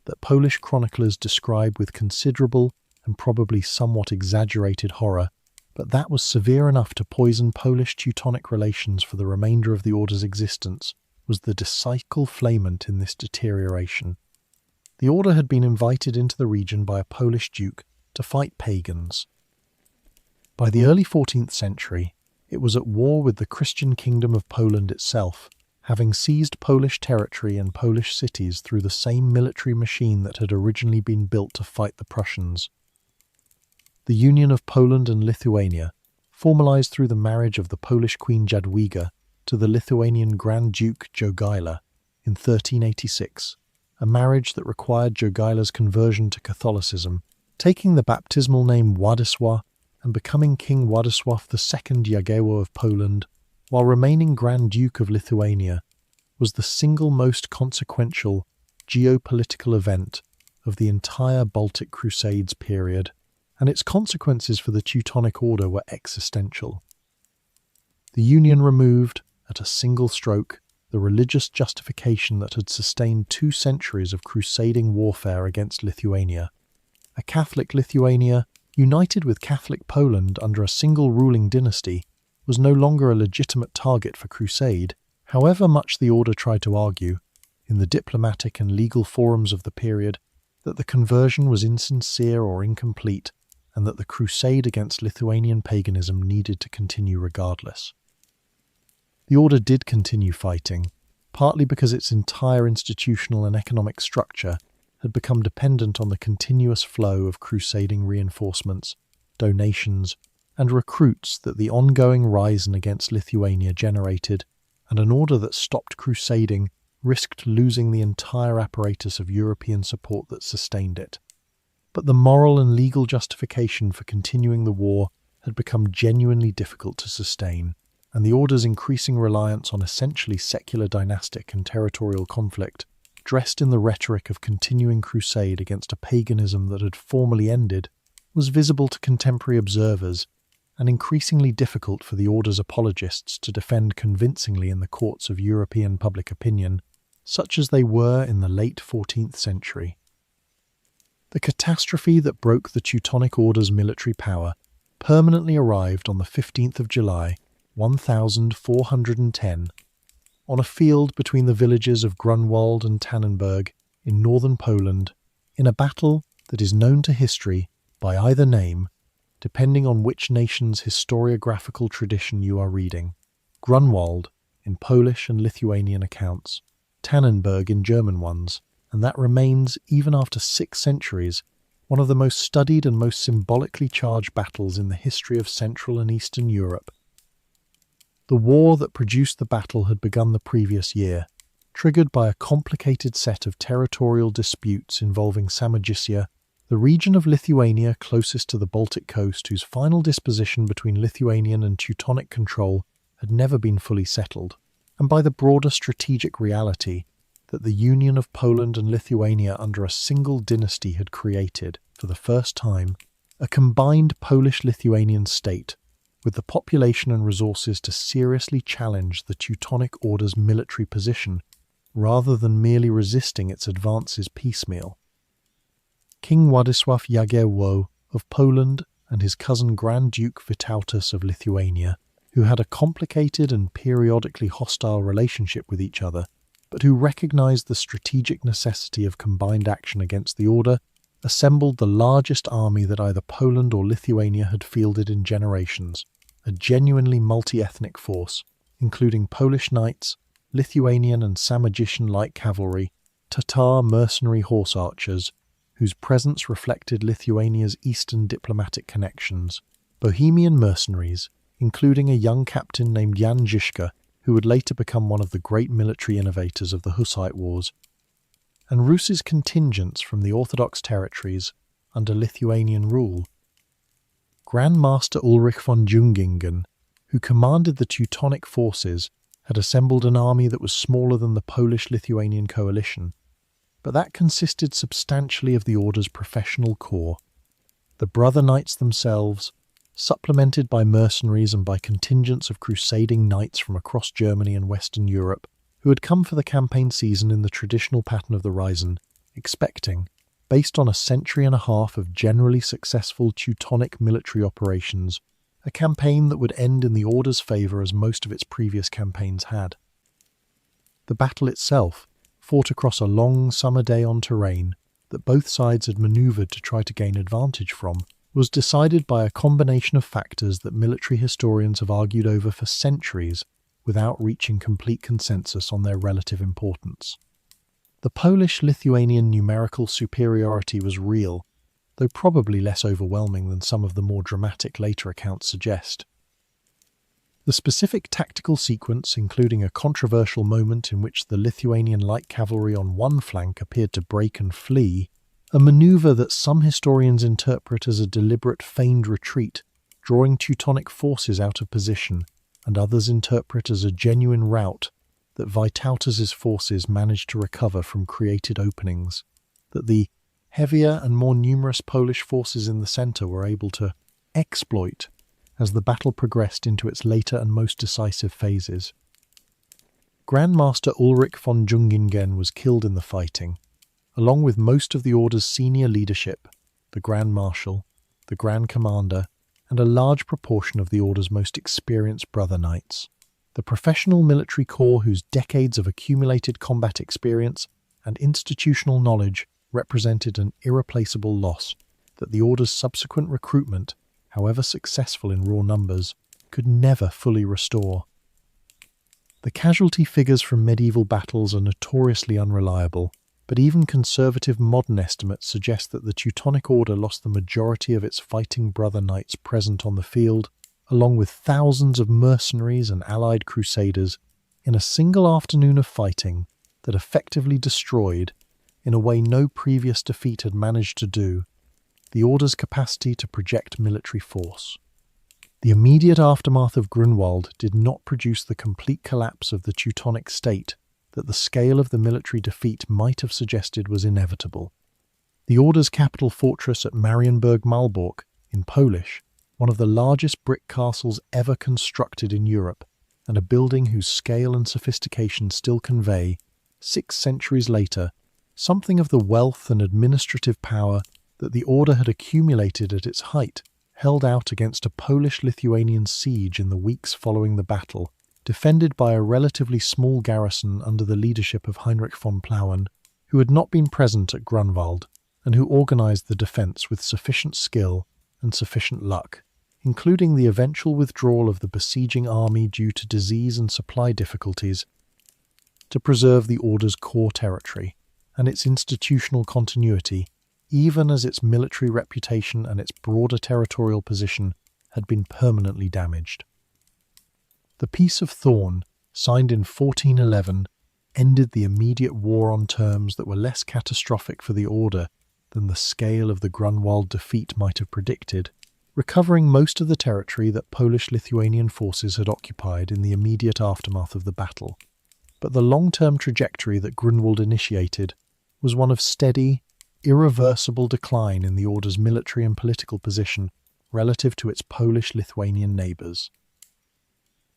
that Polish chroniclers describe with considerable and probably somewhat exaggerated horror, but that was severe enough to poison Polish-Teutonic relations for the remainder of the Order's existence, was the decisive flamant in this deterioration. The Order had been invited into the region by a Polish duke to fight pagans. By the early 14th century, it was at war with the Christian Kingdom of Poland itself, having seized Polish territory and Polish cities through the same military machine that had originally been built to fight the Prussians. The union of Poland and Lithuania, formalized through the marriage of the Polish Queen Jadwiga to the Lithuanian Grand Duke Jogaila in 1386, a marriage that required Jogaila's conversion to Catholicism, taking the baptismal name Władysław and becoming King Władysław II Jagiełło of Poland, while remaining Grand Duke of Lithuania, was the single most consequential geopolitical event of the entire Baltic Crusades period, and its consequences for the Teutonic Order were existential. The union removed, at a single stroke, the religious justification that had sustained 2 centuries of crusading warfare against Lithuania. A Catholic Lithuania, united with Catholic Poland under a single ruling dynasty, was no longer a legitimate target for crusade, however much the Order tried to argue, in the diplomatic and legal forums of the period, that the conversion was insincere or incomplete, and that the crusade against Lithuanian paganism needed to continue regardless. The Order did continue fighting, partly because its entire institutional and economic structure had become dependent on the continuous flow of crusading reinforcements, donations, and recruits that the ongoing rising against Lithuania generated, and an order that stopped crusading risked losing the entire apparatus of European support that sustained it. But the moral and legal justification for continuing the war had become genuinely difficult to sustain, and the order's increasing reliance on essentially secular dynastic and territorial conflict, dressed in the rhetoric of continuing crusade against a paganism that had formally ended, was visible to contemporary observers and increasingly difficult for the order's apologists to defend convincingly in the courts of European public opinion, such as they were in the late 14th century. The catastrophe that broke the Teutonic Order's military power permanently arrived on the 15th of July, 1410, on a field between the villages of Grunwald and Tannenberg in northern Poland, in a battle that is known to history by either name, depending on which nation's historiographical tradition you are reading. Grunwald in Polish and Lithuanian accounts, Tannenberg in German ones, and that remains, even after 6 centuries, one of the most studied and most symbolically charged battles in the history of Central and Eastern Europe. The war that produced the battle had begun the previous year, triggered by a complicated set of territorial disputes involving Samogitsia, the region of Lithuania closest to the Baltic coast whose final disposition between Lithuanian and Teutonic control had never been fully settled, and by the broader strategic reality that the union of Poland and Lithuania under a single dynasty had created, for the first time, a combined Polish-Lithuanian state with the population and resources to seriously challenge the Teutonic Order's military position, rather than merely resisting its advances piecemeal. King Władysław Jagiello of Poland and his cousin Grand Duke Vytautas of Lithuania, who had a complicated and periodically hostile relationship with each other, but who recognized the strategic necessity of combined action against the Order, assembled the largest army that either Poland or Lithuania had fielded in generations, a genuinely multi-ethnic force, including Polish knights, Lithuanian and Samogitian light cavalry, Tatar mercenary horse archers, whose presence reflected Lithuania's eastern diplomatic connections, Bohemian mercenaries, including a young captain named Jan Žižka, who would later become one of the great military innovators of the Hussite Wars, and Rus's contingents from the Orthodox territories under Lithuanian rule. Grand Master Ulrich von Jungingen, who commanded the Teutonic forces, had assembled an army that was smaller than the Polish-Lithuanian coalition, but that consisted substantially of the Order's professional corps, the brother knights themselves, supplemented by mercenaries and by contingents of crusading knights from across Germany and Western Europe, who had come for the campaign season in the traditional pattern of the Risen, expecting, based on a century and a half of generally successful Teutonic military operations, a campaign that would end in the Order's favour as most of its previous campaigns had. The battle itself, fought across a long summer day on terrain that both sides had manoeuvred to try to gain advantage from, was decided by a combination of factors that military historians have argued over for centuries without reaching complete consensus on their relative importance. The Polish-Lithuanian numerical superiority was real, though probably less overwhelming than some of the more dramatic later accounts suggest. The specific tactical sequence, including a controversial moment in which the Lithuanian light cavalry on one flank appeared to break and flee, a manoeuvre that some historians interpret as a deliberate feigned retreat, drawing Teutonic forces out of position, and others interpret as a genuine rout that Vytautas's forces managed to recover from created openings, that the heavier and more numerous Polish forces in the centre were able to exploit as the battle progressed into its later and most decisive phases. Grand Master Ulrich von Jungingen was killed in the fighting, along with most of the Order's senior leadership, the Grand Marshal, the Grand Commander, and a large proportion of the Order's most experienced brother knights. The professional military corps whose decades of accumulated combat experience and institutional knowledge represented an irreplaceable loss that the Order's subsequent recruitment, however successful in raw numbers, could never fully restore. The casualty figures from medieval battles are notoriously unreliable, but even conservative modern estimates suggest that the Teutonic Order lost the majority of its fighting brother knights present on the field, along with thousands of mercenaries and allied crusaders, in a single afternoon of fighting that effectively destroyed, in a way no previous defeat had managed to do, the Order's capacity to project military force. The immediate aftermath of Grunwald did not produce the complete collapse of the Teutonic state that the scale of the military defeat might have suggested was inevitable. The Order's capital fortress at Marienburg-Malbork, in Polish, one of the largest brick castles ever constructed in Europe, and a building whose scale and sophistication still convey, 6 centuries later, something of the wealth and administrative power that the Order had accumulated at its height, held out against a Polish-Lithuanian siege in the weeks following the battle, defended by a relatively small garrison under the leadership of Heinrich von Plauen, who had not been present at Grunwald, and who organised the defence with sufficient skill and sufficient luck, including the eventual withdrawal of the besieging army due to disease and supply difficulties, to preserve the Order's core territory and its institutional continuity, even as its military reputation and its broader territorial position had been permanently damaged. The Peace of Thorn, signed in 1411, ended the immediate war on terms that were less catastrophic for the Order than the scale of the Grunwald defeat might have predicted, recovering most of the territory that Polish-Lithuanian forces had occupied in the immediate aftermath of the battle. But the long-term trajectory that Grunwald initiated was one of steady, irreversible decline in the Order's military and political position relative to its Polish-Lithuanian neighbours.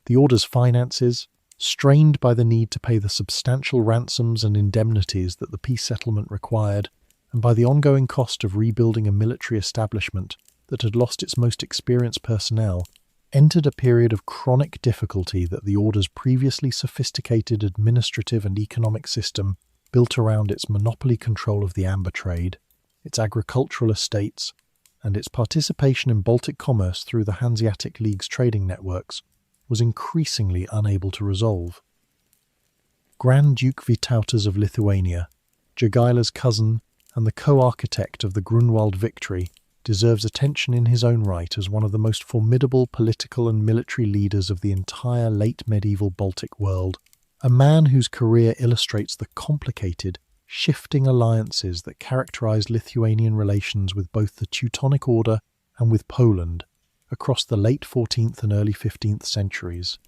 The Order's finances, strained by the need to pay the substantial ransoms and indemnities that the peace settlement required, and by the ongoing cost of rebuilding a military establishment that had lost its most experienced personnel, entered a period of chronic difficulty that the Order's previously sophisticated administrative and economic system, built around its monopoly control of the amber trade, its agricultural estates, and its participation in Baltic commerce through the Hanseatic League's trading networks, was increasingly unable to resolve. Grand Duke Vytautas of Lithuania, Jogaila's cousin and the co-architect of the Grunwald victory, deserves attention in his own right as one of the most formidable political and military leaders of the entire late medieval Baltic world, a man whose career illustrates the complicated, shifting alliances that characterized Lithuanian relations with both the Teutonic Order and with Poland across the late 14th and early 15th centuries.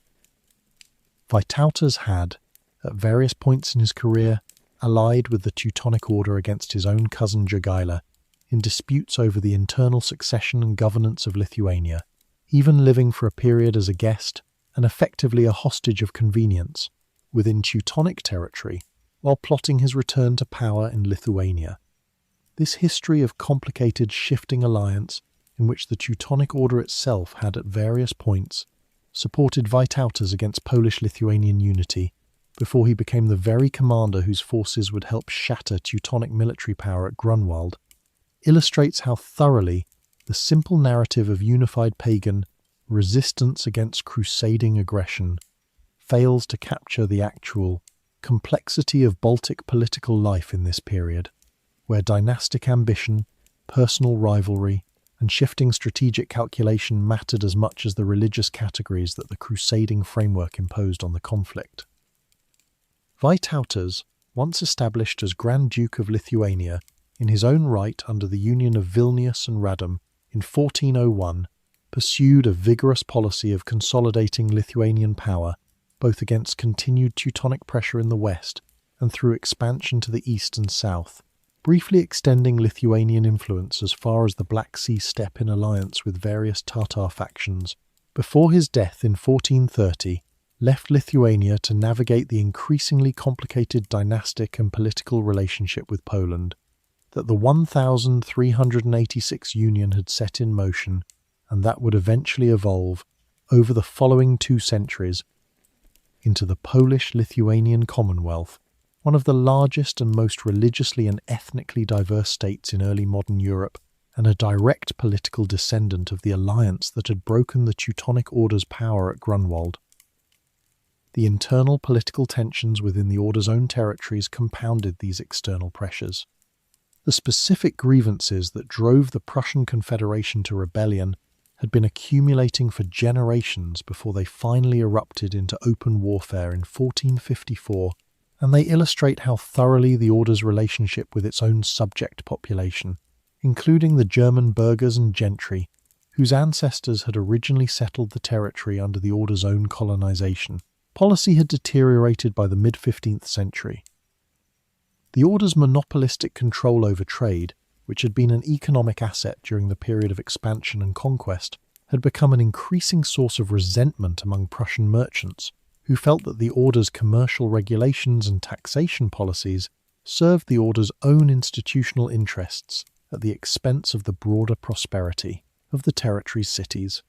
Vytautas had, at various points in his career, allied with the Teutonic Order against his own cousin Jogaila in disputes over the internal succession and governance of Lithuania, even living for a period as a guest and effectively a hostage of convenience within Teutonic territory while plotting his return to power in Lithuania. This history of complicated shifting alliance, in which the Teutonic Order itself had at various points supported Vytautas against Polish-Lithuanian unity before he became the very commander whose forces would help shatter Teutonic military power at Grunwald, illustrates how thoroughly the simple narrative of unified pagan resistance against crusading aggression fails to capture the actual complexity of Baltic political life in this period, where dynastic ambition, personal rivalry, and shifting strategic calculation mattered as much as the religious categories that the crusading framework imposed on the conflict. Vytautas, once established as Grand Duke of Lithuania, in his own right under the union of Vilnius and Radom in 1401, pursued a vigorous policy of consolidating Lithuanian power, both against continued Teutonic pressure in the west and through expansion to the east and south, briefly extending Lithuanian influence as far as the Black Sea steppe in alliance with various Tatar factions, before his death in 1430, left Lithuania to navigate the increasingly complicated dynastic and political relationship with Poland that the 1386 union had set in motion, and that would eventually evolve, over the following 2 centuries, into the Polish-Lithuanian Commonwealth, one of the largest and most religiously and ethnically diverse states in early modern Europe, and a direct political descendant of the alliance that had broken the Teutonic Order's power at Grunwald. The internal political tensions within the Order's own territories compounded these external pressures. The specific grievances that drove the Prussian Confederation to rebellion had been accumulating for generations before they finally erupted into open warfare in 1454, and they illustrate how thoroughly the Order's relationship with its own subject population, including the German burghers and gentry, whose ancestors had originally settled the territory under the Order's own colonization, policy had deteriorated by the mid-15th century. The Order's monopolistic control over trade, which had been an economic asset during the period of expansion and conquest, had become an increasing source of resentment among Prussian merchants, who felt that the Order's commercial regulations and taxation policies served the Order's own institutional interests at the expense of the broader prosperity of the territory's cities.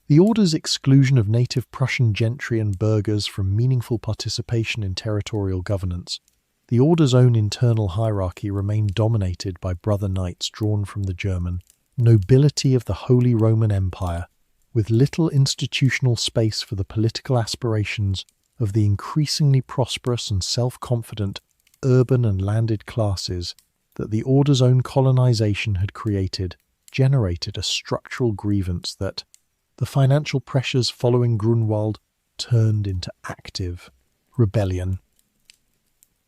The Order's exclusion of native Prussian gentry and burghers from meaningful participation in territorial governance, the Order's own internal hierarchy remained dominated by brother knights drawn from the German nobility of the Holy Roman Empire, with little institutional space for the political aspirations of the increasingly prosperous and self-confident urban and landed classes that the Order's own colonization had generated a structural grievance that the financial pressures following Grunwald turned into active rebellion.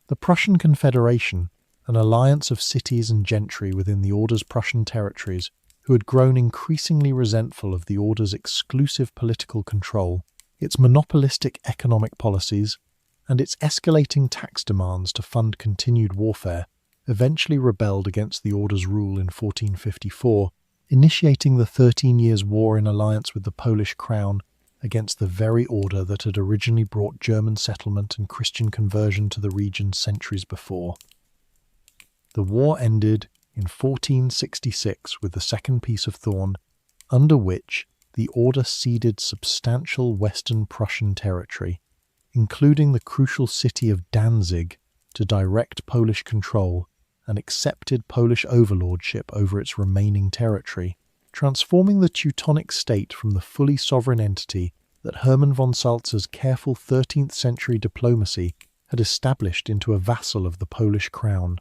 The Prussian Confederation, an alliance of cities and gentry within the Order's Prussian territories, who had grown increasingly resentful of the Order's exclusive political control, its monopolistic economic policies, and its escalating tax demands to fund continued warfare, eventually rebelled against the Order's rule in 1454, initiating the 13 Years' War in alliance with the Polish crown against the very Order that had originally brought German settlement and Christian conversion to the region centuries before. The war ended in 1466 with the Second Peace of Thorn, under which the Order ceded substantial Western Prussian territory, including the crucial city of Danzig, to direct Polish control and accepted Polish overlordship over its remaining territory, transforming the Teutonic state from the fully sovereign entity that Hermann von Salza's careful 13th century diplomacy had established into a vassal of the Polish crown,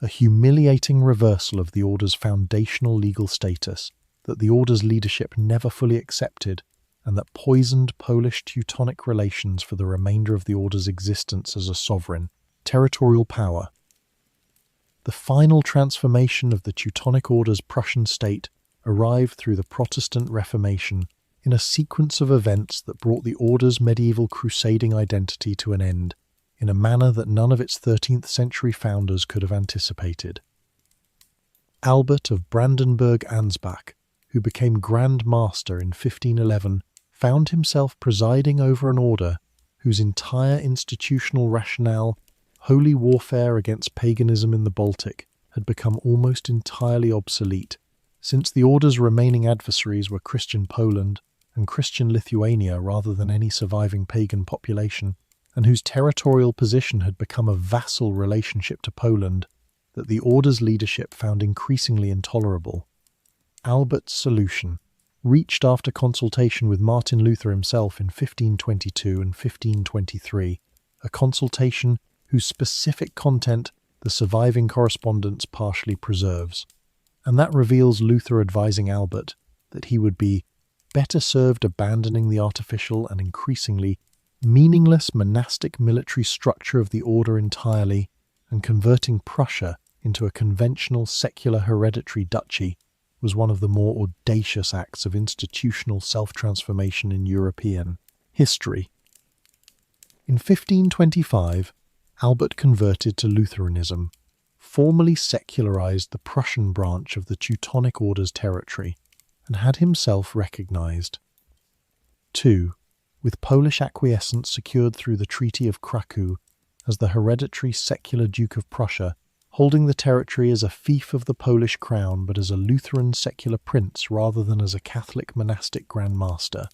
a humiliating reversal of the Order's foundational legal status that the Order's leadership never fully accepted and that poisoned Polish-Teutonic relations for the remainder of the Order's existence as a sovereign, territorial power. The final transformation of the Teutonic Order's Prussian state arrived through the Protestant Reformation in a sequence of events that brought the Order's medieval crusading identity to an end in a manner that none of its 13th century founders could have anticipated. Albert of Brandenburg-Ansbach, who became Grand Master in 1511, found himself presiding over an order whose entire institutional rationale, holy warfare against paganism in the Baltic, had become almost entirely obsolete, since the Order's remaining adversaries were Christian Poland and Christian Lithuania rather than any surviving pagan population, and whose territorial position had become a vassal relationship to Poland that the Order's leadership found increasingly intolerable. Albert's solution, reached after consultation with Martin Luther himself in 1522 and 1523, a consultation whose specific content the surviving correspondence partially preserves, and that reveals Luther advising Albert that he would be better served abandoning the artificial and increasingly meaningless monastic military structure of the Order entirely and converting Prussia into a conventional secular hereditary duchy was one of the more audacious acts of institutional self-transformation in European history. In 1525, Albert converted to Lutheranism, formally secularized the Prussian branch of the Teutonic Order's territory, and had himself recognized. 2. With Polish acquiescence secured through the Treaty of Krakow as the hereditary secular Duke of Prussia, holding the territory as a fief of the Polish crown but as a Lutheran secular prince rather than as a Catholic monastic Grand Master.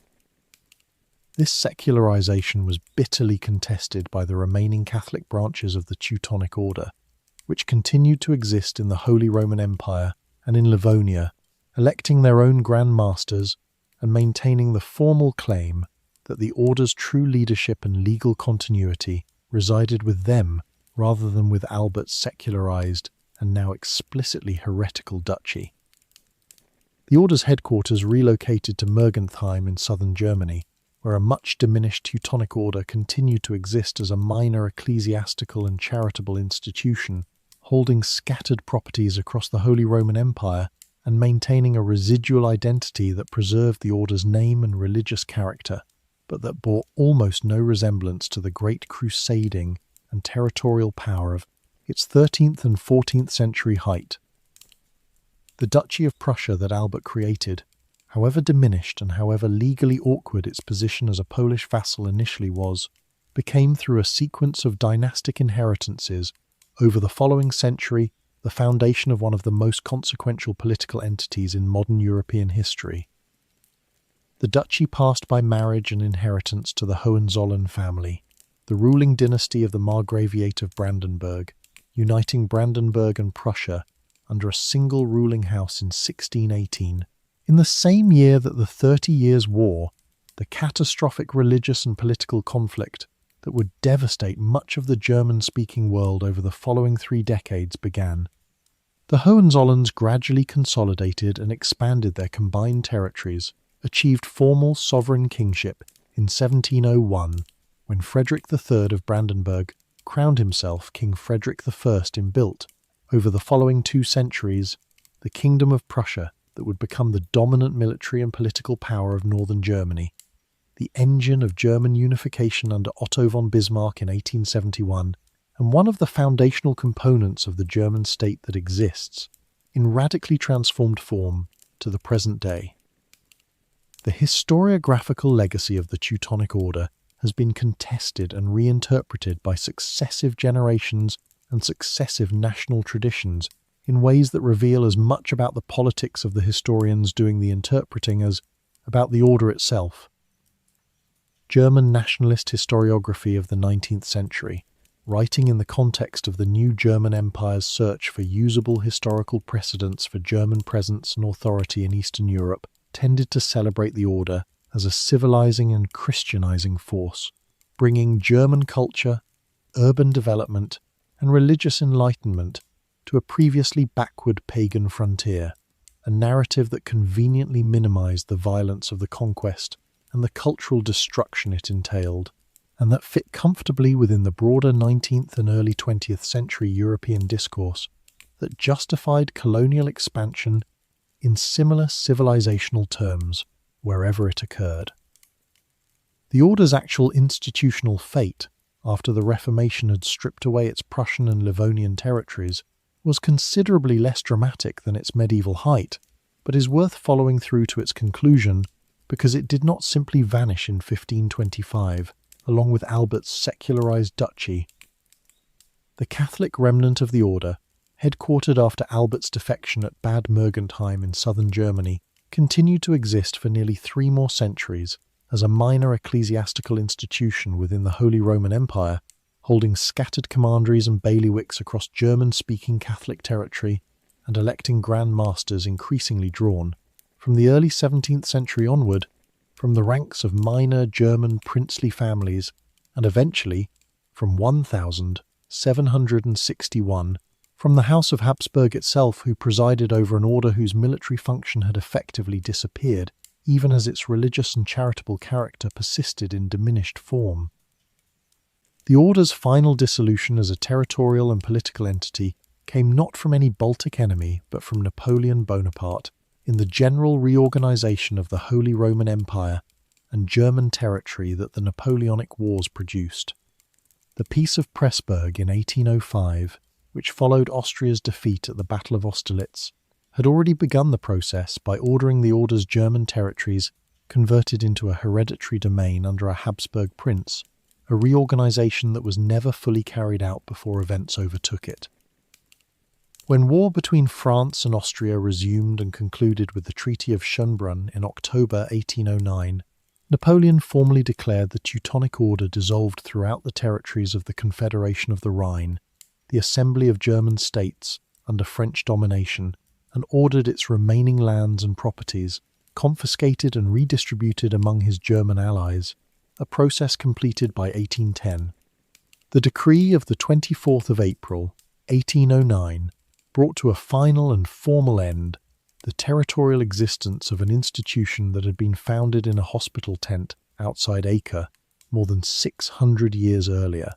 This secularization was bitterly contested by the remaining Catholic branches of the Teutonic Order, which continued to exist in the Holy Roman Empire and in Livonia, electing their own Grand Masters and maintaining the formal claim that the Order's true leadership and legal continuity resided with them rather than with Albert's secularized and now explicitly heretical duchy. The Order's headquarters relocated to Mergentheim in southern Germany, where a much diminished Teutonic Order continued to exist as a minor ecclesiastical and charitable institution, holding scattered properties across the Holy Roman Empire and maintaining a residual identity that preserved the Order's name and religious character, but that bore almost no resemblance to the great crusading and territorial power of its 13th and 14th century height. The Duchy of Prussia that Albert created, however diminished and however legally awkward its position as a Polish vassal initially was, became through a sequence of dynastic inheritances over the following century the foundation of one of the most consequential political entities in modern European history. The duchy passed by marriage and inheritance to the Hohenzollern family, the ruling dynasty of the Margraviate of Brandenburg, uniting Brandenburg and Prussia under a single ruling house in 1618. In the same year that the 30 Years' War, the catastrophic religious and political conflict that would devastate much of the German-speaking world over the following 3 decades began. The Hohenzollerns gradually consolidated and expanded their combined territories, achieved formal sovereign kingship in 1701, when Frederick III of Brandenburg crowned himself King Frederick I in Bilt. Over the following 2 centuries, the Kingdom of Prussia that would become the dominant military and political power of northern Germany, the engine of German unification under Otto von Bismarck in 1871, and one of the foundational components of the German state that exists, in radically transformed form, to the present day. The historiographical legacy of the Teutonic Order has been contested and reinterpreted by successive generations and successive national traditions in ways that reveal as much about the politics of the historians doing the interpreting as about the order itself. German nationalist historiography of the 19th century, writing in the context of the new German Empire's search for usable historical precedents for German presence and authority in Eastern Europe, tended to celebrate the Order as a civilizing and Christianizing force, bringing German culture, urban development, and religious enlightenment to a previously backward pagan frontier, a narrative that conveniently minimized the violence of the conquest and the cultural destruction it entailed, and that fit comfortably within the broader 19th and early 20th century European discourse that justified colonial expansion in similar civilizational terms wherever it occurred. The Order's actual institutional fate, after the Reformation had stripped away its Prussian and Livonian territories, was considerably less dramatic than its medieval height, but is worth following through to its conclusion because it did not simply vanish in 1525, along with Albert's secularized duchy. The Catholic remnant of the Order, headquartered after Albert's defection at Bad Mergentheim in southern Germany, continued to exist for nearly 3 more centuries as a minor ecclesiastical institution within the Holy Roman Empire, holding scattered commanderies and bailiwicks across German-speaking Catholic territory and electing Grand Masters increasingly drawn, from the early 17th century onward, from the ranks of minor German princely families, and eventually, from 1761, from the House of Habsburg itself, who presided over an order whose military function had effectively disappeared, even as its religious and charitable character persisted in diminished form. The Order's final dissolution as a territorial and political entity came not from any Baltic enemy, but from Napoleon Bonaparte, in the general reorganization of the Holy Roman Empire and German territory that the Napoleonic Wars produced. The Peace of Pressburg in 1805, which followed Austria's defeat at the Battle of Austerlitz, had already begun the process by ordering the Order's German territories converted into a hereditary domain under a Habsburg prince, a reorganization that was never fully carried out before events overtook it. When war between France and Austria resumed and concluded with the Treaty of Schönbrunn in October 1809, Napoleon formally declared the Teutonic Order dissolved throughout the territories of the Confederation of the Rhine, the assembly of German states under French domination, and ordered its remaining lands and properties confiscated and redistributed among his German allies, a process completed by 1810. The decree of the 24th of April, 1809, brought to a final and formal end the territorial existence of an institution that had been founded in a hospital tent outside Acre more than 600 years earlier.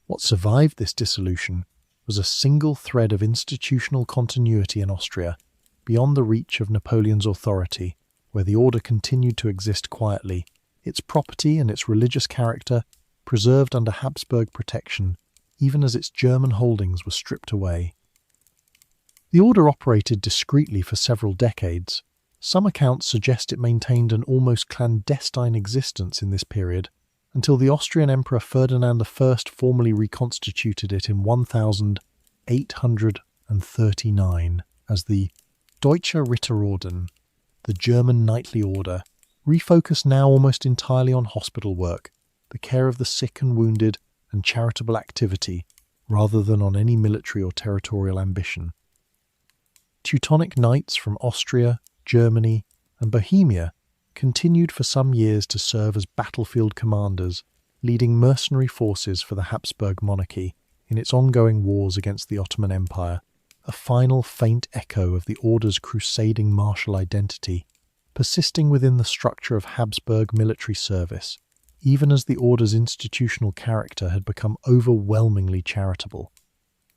What survived this dissolution was a single thread of institutional continuity in Austria, beyond the reach of Napoleon's authority, where the order continued to exist quietly, its property and its religious character preserved under Habsburg protection, even as its German holdings were stripped away. The order operated discreetly for several decades. Some accounts suggest it maintained an almost clandestine existence in this period, until the Austrian Emperor Ferdinand I formally reconstituted it in 1839 as the Deutsche Ritterorden, the German knightly order, refocused now almost entirely on hospital work, the care of the sick and wounded, and charitable activity, rather than on any military or territorial ambition. Teutonic Knights from Austria, Germany, and Bohemia continued for some years to serve as battlefield commanders, leading mercenary forces for the Habsburg monarchy in its ongoing wars against the Ottoman Empire, a final faint echo of the order's crusading martial identity, persisting within the structure of Habsburg military service, even as the order's institutional character had become overwhelmingly charitable.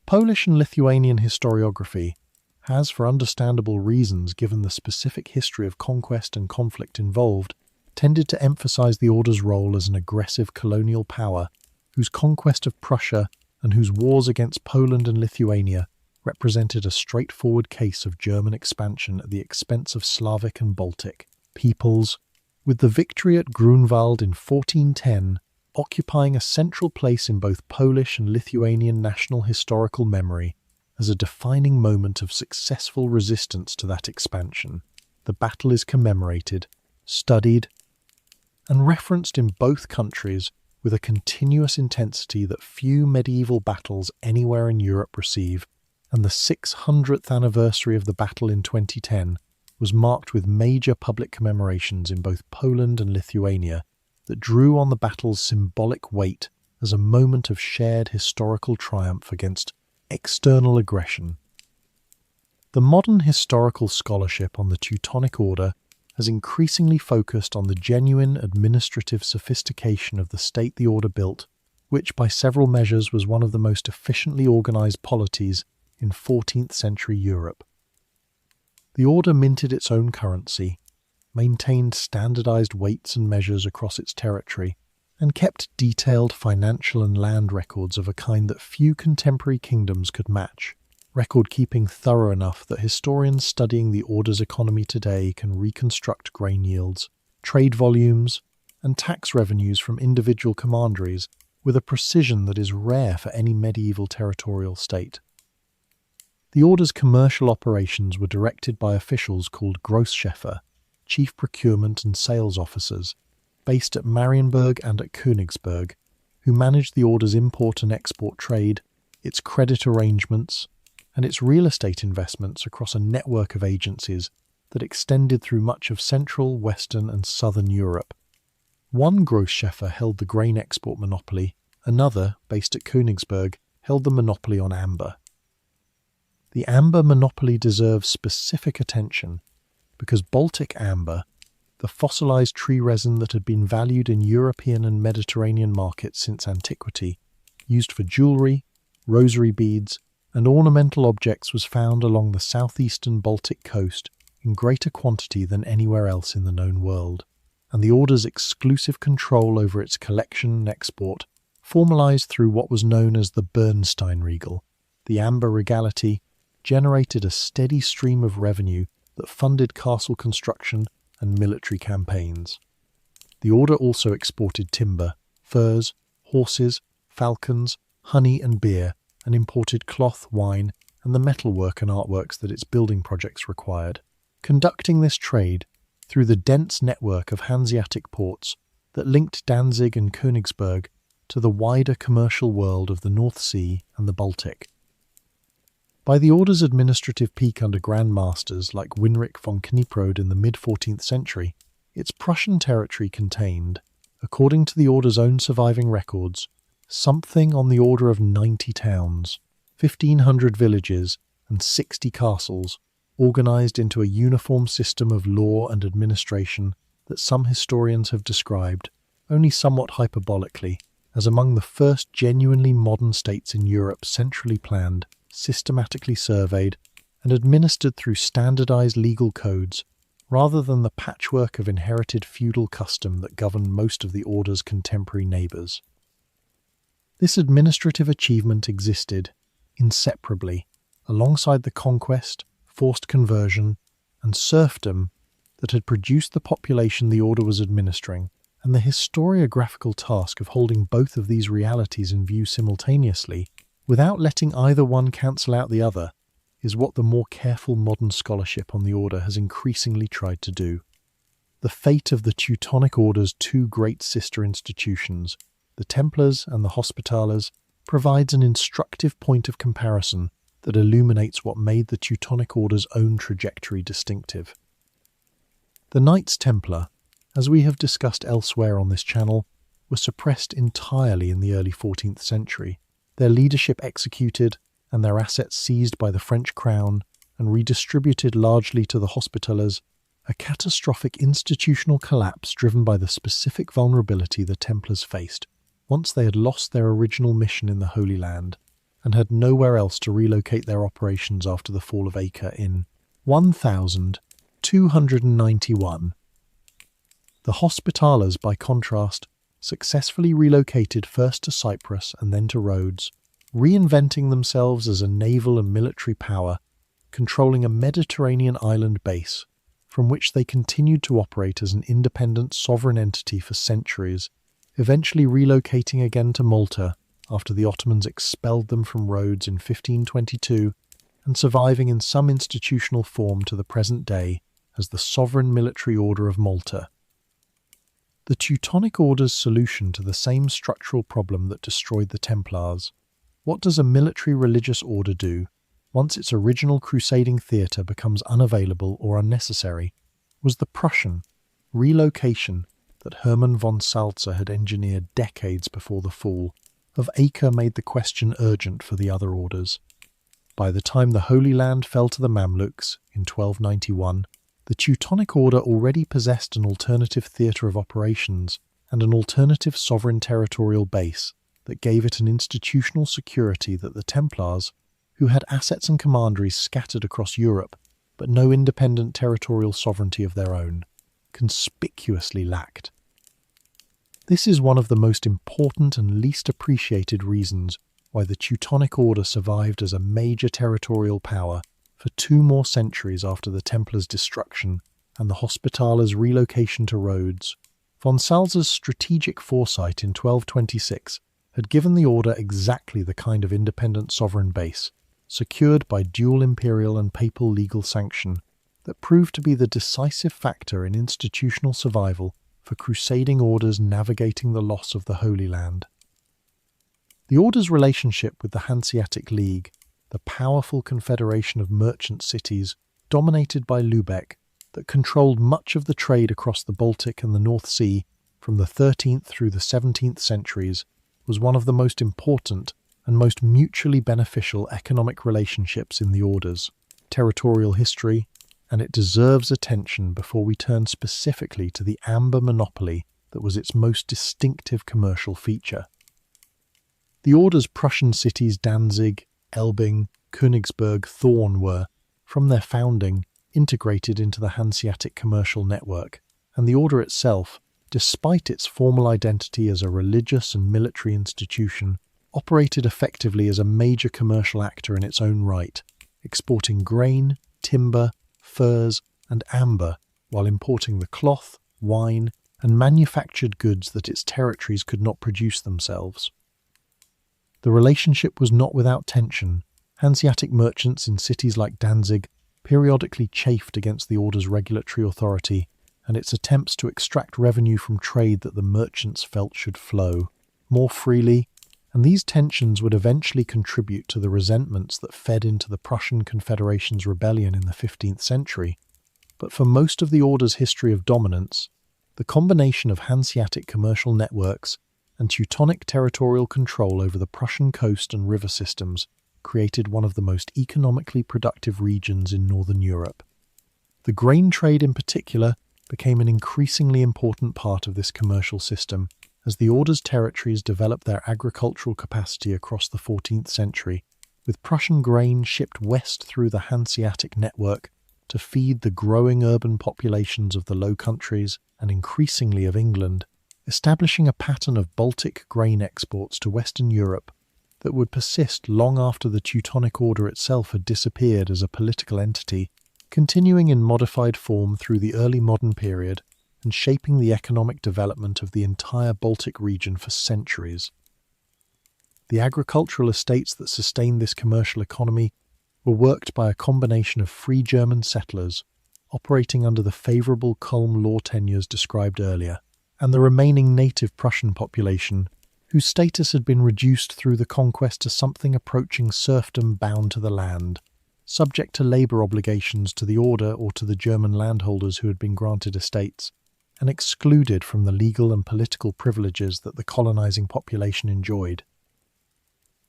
Polish and Lithuanian historiography has, for understandable reasons given the specific history of conquest and conflict involved, tended to emphasize the order's role as an aggressive colonial power whose conquest of Prussia and whose wars against Poland and Lithuania represented a straightforward case of German expansion at the expense of Slavic and Baltic peoples, with the victory at Grunwald in 1410 occupying a central place in both Polish and Lithuanian national historical memory as a defining moment of successful resistance to that expansion. The battle is commemorated, studied, and referenced in both countries with a continuous intensity that few medieval battles anywhere in Europe receive, and the 600th anniversary of the battle in 2010 was marked with major public commemorations in both Poland and Lithuania that drew on the battle's symbolic weight as a moment of shared historical triumph against external aggression. The modern historical scholarship on the Teutonic Order has increasingly focused on the genuine administrative sophistication of the state the order built, which by several measures was one of the most efficiently organized polities in 14th century Europe. The order minted its own currency, maintained standardized weights and measures across its territory, and kept detailed financial and land records of a kind that few contemporary kingdoms could match, record-keeping thorough enough that historians studying the order's economy today can reconstruct grain yields, trade volumes, and tax revenues from individual commanderies with a precision that is rare for any medieval territorial state. The order's commercial operations were directed by officials called Großschäfer, chief procurement and sales officers, based at Marienburg and at Königsberg, who managed the order's import and export trade, its credit arrangements, and its real estate investments across a network of agencies that extended through much of Central, Western and Southern Europe. One Großschäfer held the grain export monopoly, another, based at Königsberg, held the monopoly on amber. The amber monopoly deserves specific attention because Baltic amber, the fossilized tree resin that had been valued in European and Mediterranean markets since antiquity, used for jewellery, rosary beads, and ornamental objects, was found along the southeastern Baltic coast in greater quantity than anywhere else in the known world, and the order's exclusive control over its collection and export, formalized through what was known as the Bernsteinregel, the amber regality, generated a steady stream of revenue that funded castle construction and military campaigns. The order also exported timber, furs, horses, falcons, honey and beer, and imported cloth, wine, and the metalwork and artworks that its building projects required, conducting this trade through the dense network of Hanseatic ports that linked Danzig and Königsberg to the wider commercial world of the North Sea and the Baltic. By the order's administrative peak under Grand Masters like Winrich von Kniprode in the mid-14th century, its Prussian territory contained, according to the Order's own surviving records, something on the order of 90 towns, 1,500 villages, and 60 castles, organised into a uniform system of law and administration that some historians have described, only somewhat hyperbolically, as among the first genuinely modern states in Europe, centrally planned, systematically surveyed, and administered through standardised legal codes, rather than the patchwork of inherited feudal custom that governed most of the Order's contemporary neighbours. This administrative achievement existed, inseparably, alongside the conquest, forced conversion, and serfdom that had produced the population the Order was administering, and the historiographical task of holding both of these realities in view simultaneously, without letting either one cancel out the other, is what the more careful modern scholarship on the Order has increasingly tried to do. The fate of the Teutonic Order's two great sister institutions, the Templars and the Hospitallers, provides an instructive point of comparison that illuminates what made the Teutonic Order's own trajectory distinctive. The Knights Templar, as we have discussed elsewhere on this channel, were suppressed entirely in the early 14th century, their leadership executed and their assets seized by the French crown and redistributed largely to the Hospitallers, a catastrophic institutional collapse driven by the specific vulnerability the Templars faced once they had lost their original mission in the Holy Land and had nowhere else to relocate their operations after the fall of Acre in 1291. The Hospitallers, by contrast, successfully relocated first to Cyprus and then to Rhodes, reinventing themselves as a naval and military power, controlling a Mediterranean island base, from which they continued to operate as an independent sovereign entity for centuries, eventually relocating again to Malta after the Ottomans expelled them from Rhodes in 1522, and surviving in some institutional form to the present day as the Sovereign Military Order of Malta. The Teutonic Order's solution to the same structural problem that destroyed the Templars. What does a military religious order do once its original crusading theatre becomes unavailable or unnecessary? Was the Prussian relocation that Hermann von Salza had engineered decades before the fall of Acre made the question urgent for the other orders. By the time the Holy Land fell to the Mamluks in 1291, the Teutonic Order already possessed an alternative theatre of operations and an alternative sovereign territorial base that gave it an institutional security that the Templars, who had assets and commanderies scattered across Europe, but no independent territorial sovereignty of their own, conspicuously lacked. This is one of the most important and least appreciated reasons why the Teutonic Order survived as a major territorial power for 2 more centuries after the Templars' destruction and the Hospitallers' relocation to Rhodes. Von Salza's strategic foresight in 1226 had given the Order exactly the kind of independent sovereign base, secured by dual imperial and papal legal sanction, that proved to be the decisive factor in institutional survival for crusading orders navigating the loss of the Holy Land. The Order's relationship with the Hanseatic League, the powerful confederation of merchant cities dominated by Lübeck that controlled much of the trade across the Baltic and the North Sea from the 13th through the 17th centuries, was one of the most important and most mutually beneficial economic relationships in the Order's territorial history, and it deserves attention before we turn specifically to the amber monopoly that was its most distinctive commercial feature. The Order's Prussian cities Danzig, Elbing, Königsberg, Thorn were, from their founding, integrated into the Hanseatic commercial network, and the Order itself, despite its formal identity as a religious and military institution, operated effectively as a major commercial actor in its own right, exporting grain, timber, furs, and amber, while importing the cloth, wine, and manufactured goods that its territories could not produce themselves. The relationship was not without tension. Hanseatic merchants in cities like Danzig periodically chafed against the Order's regulatory authority and its attempts to extract revenue from trade that the merchants felt should flow more freely, and these tensions would eventually contribute to the resentments that fed into the Prussian Confederation's rebellion in the 15th century. But for most of the Order's history of dominance, The combination of Hanseatic commercial networks and Teutonic territorial control over the Prussian coast and river systems created one of the most economically productive regions in Northern Europe. The grain trade in particular became an increasingly important part of this commercial system as the Order's territories developed their agricultural capacity across the 14th century, with Prussian grain shipped west through the Hanseatic network to feed the growing urban populations of the Low Countries and increasingly of England, establishing a pattern of Baltic grain exports to Western Europe that would persist long after the Teutonic Order itself had disappeared as a political entity, continuing in modified form through the early modern period and shaping the economic development of the entire Baltic region for centuries. The agricultural estates that sustained this commercial economy were worked by a combination of free German settlers operating under the favourable Culm law tenures described earlier, and the remaining native Prussian population, whose status had been reduced through the conquest to something approaching serfdom bound to the land, subject to labour obligations to the Order or to the German landholders who had been granted estates, and excluded from the legal and political privileges that the colonising population enjoyed.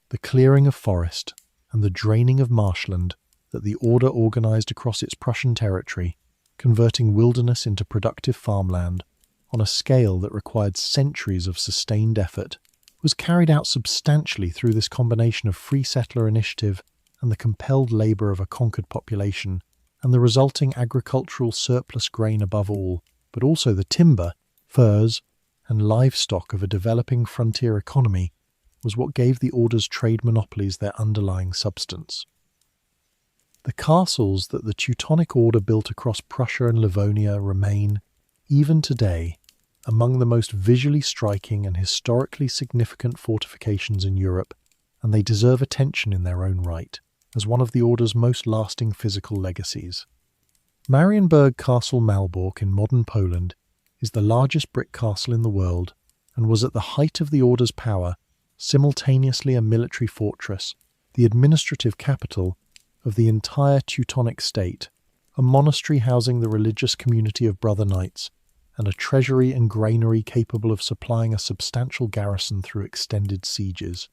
The clearing of forest and the draining of marshland that the Order organised across its Prussian territory, converting wilderness into productive farmland on a scale that required centuries of sustained effort, was carried out substantially through this combination of free settler initiative and the compelled labour of a conquered population, and the resulting agricultural surplus grain above all, but also the timber, furs, and livestock of a developing frontier economy, was what gave the Order's trade monopolies their underlying substance. The castles that the Teutonic Order built across Prussia and Livonia remain, even today, among the most visually striking and historically significant fortifications in Europe, and they deserve attention in their own right, as one of the Order's most lasting physical legacies. Marienburg Castle Malbork in modern Poland is the largest brick castle in the world and was at the height of the Order's power simultaneously a military fortress, the administrative capital of the entire Teutonic state, a monastery housing the religious community of Brother Knights, and a treasury and granary capable of supplying a substantial garrison through extended sieges.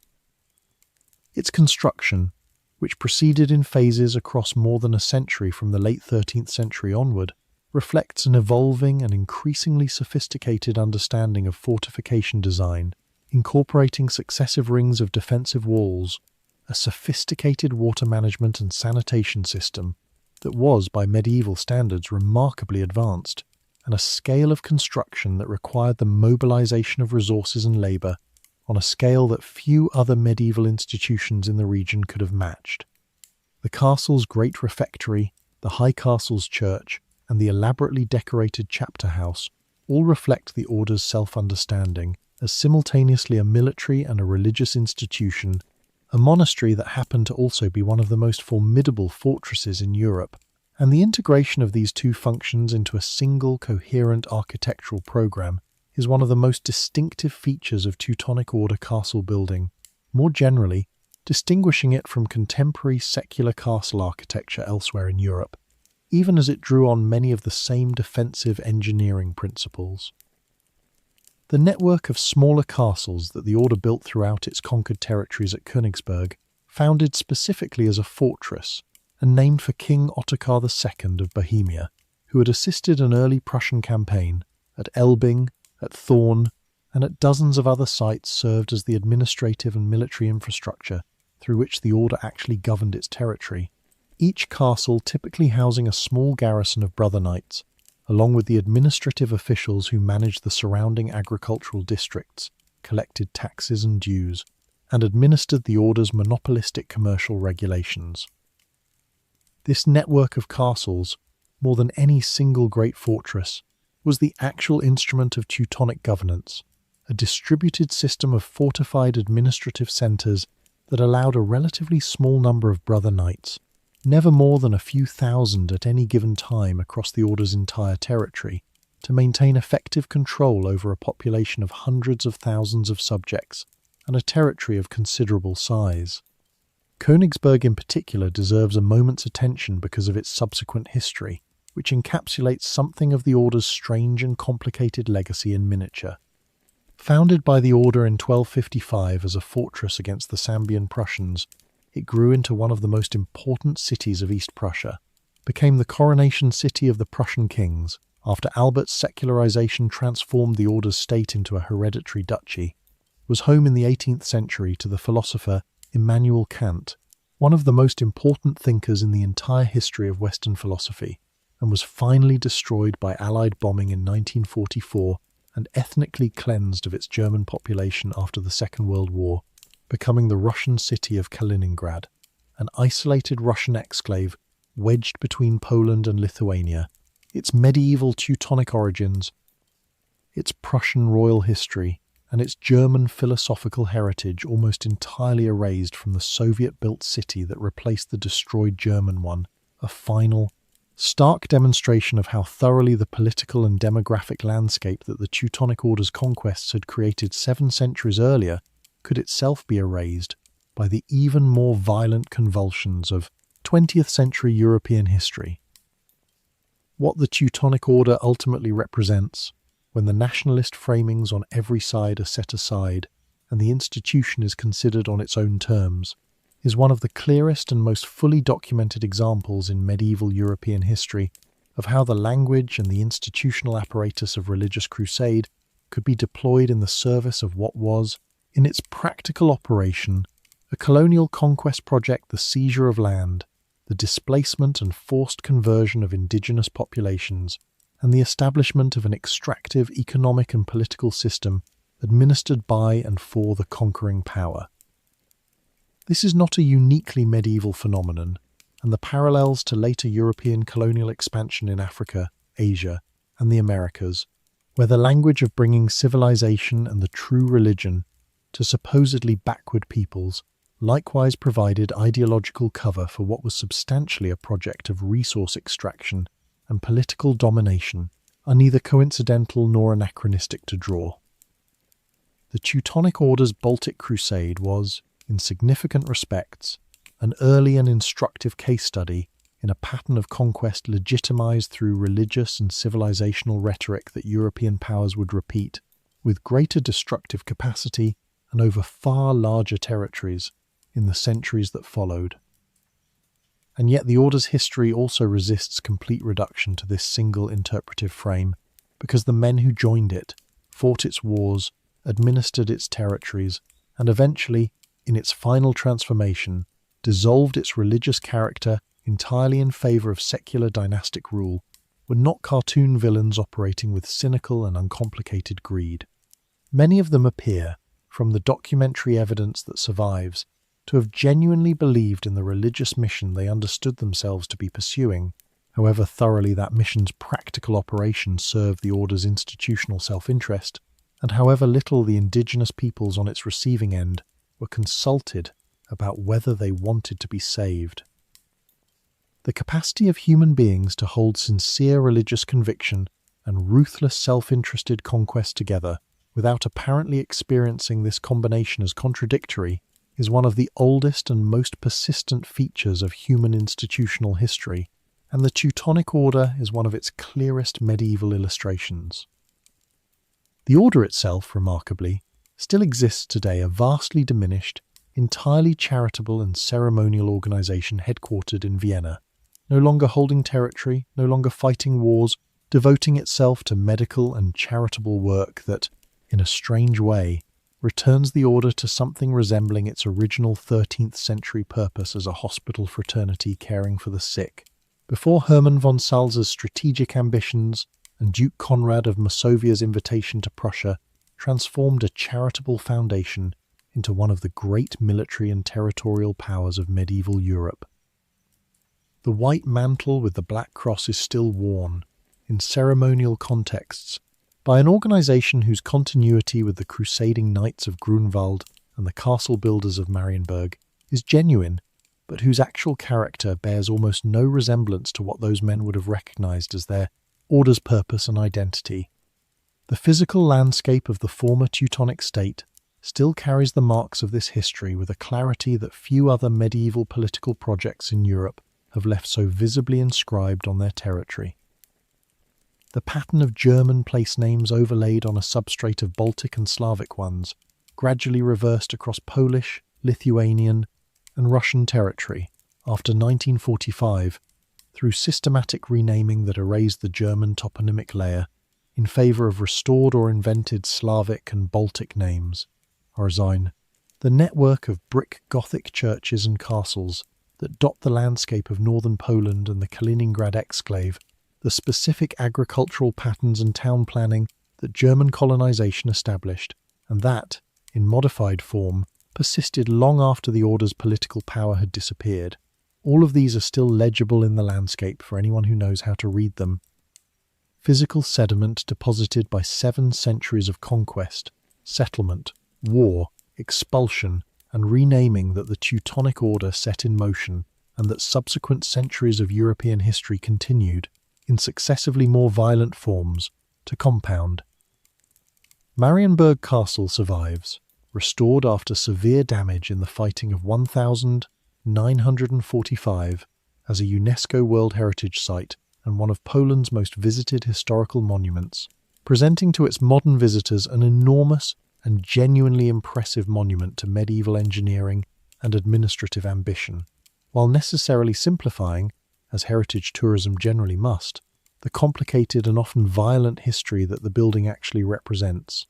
Its construction, which proceeded in phases across more than a century from the late 13th century onward, reflects an evolving and increasingly sophisticated understanding of fortification design, incorporating successive rings of defensive walls, a sophisticated water management and sanitation system that was, by medieval standards, remarkably advanced, and a scale of construction that required the mobilization of resources and labour on a scale that few other medieval institutions in the region could have matched. The castle's great refectory, the High Castle's church, and the elaborately decorated chapter house all reflect the Order's self-understanding as simultaneously a military and a religious institution, a monastery that happened to also be one of the most formidable fortresses in Europe, and the integration of these two functions into a single coherent architectural program is one of the most distinctive features of Teutonic Order castle building, more generally distinguishing it from contemporary secular castle architecture elsewhere in Europe, even as it drew on many of the same defensive engineering principles. The network of smaller castles that the Order built throughout its conquered territories at Königsberg, founded specifically as a fortress and named for King Ottokar II of Bohemia, who had assisted an early Prussian campaign, at Elbing, at Thorn, and at dozens of other sites served as the administrative and military infrastructure through which the Order actually governed its territory, each castle typically housing a small garrison of Brother Knights, along with the administrative officials who managed the surrounding agricultural districts, collected taxes and dues, and administered the Order's monopolistic commercial regulations. This network of castles, more than any single great fortress, was the actual instrument of Teutonic governance, a distributed system of fortified administrative centres that allowed a relatively small number of Brother Knights, never more than a few thousand at any given time across the Order's entire territory, to maintain effective control over a population of hundreds of thousands of subjects and a territory of considerable size. Königsberg in particular deserves a moment's attention because of its subsequent history, which encapsulates something of the Order's strange and complicated legacy in miniature. Founded by the Order in 1255 as a fortress against the Sambian Prussians, it grew into one of the most important cities of East Prussia, became the coronation city of the Prussian kings after Albert's secularization transformed the Order's state into a hereditary duchy, was home in the 18th century to the philosopher Immanuel Kant, one of the most important thinkers in the entire history of Western philosophy, and was finally destroyed by Allied bombing in 1944 and ethnically cleansed of its German population after the Second World War, becoming the Russian city of Kaliningrad, an isolated Russian exclave wedged between Poland and Lithuania, its medieval Teutonic origins, its Prussian royal history, and its German philosophical heritage almost entirely erased from the Soviet-built city that replaced the destroyed German one, a final, stark demonstration of how thoroughly the political and demographic landscape that the Teutonic Order's conquests had created 7 centuries earlier could itself be erased by the even more violent convulsions of 20th century European history. What the Teutonic Order ultimately represents, when the nationalist framings on every side are set aside and the institution is considered on its own terms, is one of the clearest and most fully documented examples in medieval European history of how the language and the institutional apparatus of religious crusade could be deployed in the service of what was, in its practical operation, a colonial conquest project, the seizure of land, the displacement and forced conversion of indigenous populations, and the establishment of an extractive economic and political system administered by and for the conquering power. This is not a uniquely medieval phenomenon, and the parallels to later European colonial expansion in Africa, Asia, and the Americas, where the language of bringing civilization and the true religion to supposedly backward peoples likewise provided ideological cover for what was substantially a project of resource extraction and political domination, are neither coincidental nor anachronistic to draw. The Teutonic Order's Baltic Crusade was, in significant respects, an early and instructive case study in a pattern of conquest legitimized through religious and civilizational rhetoric that European powers would repeat, with greater destructive capacity and over far larger territories, in the centuries that followed. And yet the Order's history also resists complete reduction to this single interpretive frame, because the men who joined it, fought its wars, administered its territories, and eventually, in its final transformation, dissolved its religious character entirely in favour of secular dynastic rule, were not cartoon villains operating with cynical and uncomplicated greed. Many of them appear, from the documentary evidence that survives, to have genuinely believed in the religious mission they understood themselves to be pursuing, however thoroughly that mission's practical operation served the Order's institutional self-interest, and however little the indigenous peoples on its receiving end were consulted about whether they wanted to be saved. The capacity of human beings to hold sincere religious conviction and ruthless self-interested conquest together without apparently experiencing this combination as contradictory is one of the oldest and most persistent features of human institutional history, and the Teutonic Order is one of its clearest medieval illustrations. The Order itself, remarkably, still exists today, a vastly diminished, entirely charitable and ceremonial organization headquartered in Vienna, no longer holding territory, no longer fighting wars, devoting itself to medical and charitable work that, in a strange way, returns the Order to something resembling its original 13th century purpose as a hospital fraternity caring for the sick, before Hermann von Salza's strategic ambitions and Duke Conrad of Masovia's invitation to Prussia transformed a charitable foundation into one of the great military and territorial powers of medieval Europe. The white mantle with the black cross is still worn, in ceremonial contexts, by an organization whose continuity with the Crusading Knights of Grunwald and the castle builders of Marienburg is genuine, but whose actual character bears almost no resemblance to what those men would have recognized as their Order's purpose and identity. The physical landscape of the former Teutonic state still carries the marks of this history with a clarity that few other medieval political projects in Europe have left so visibly inscribed on their territory. the pattern of German place names overlaid on a substrate of Baltic and Slavic ones gradually reversed across Polish, Lithuanian, and Russian territory after 1945 through systematic renaming that erased the German toponymic layer in favour of restored or invented Slavic and Baltic names. Horizon. The network of brick Gothic churches and castles that dot the landscape of northern Poland and the Kaliningrad exclave, the specific agricultural patterns and town planning that German colonization established, and that, in modified form, persisted long after the Order's political power had disappeared. All of these are still legible in the landscape for anyone who knows how to read them. Physical sediment deposited by 7 centuries of conquest, settlement, war, expulsion, and renaming that the Teutonic Order set in motion and that subsequent centuries of European history continued, in successively more violent forms, to compound. Marienburg Castle survives, restored after severe damage in the fighting of 1945 as a UNESCO World Heritage Site and one of Poland's most visited historical monuments, presenting to its modern visitors an enormous and genuinely impressive monument to medieval engineering and administrative ambition, while necessarily simplifying, as heritage tourism generally must, the complicated and often violent history that the building actually represents.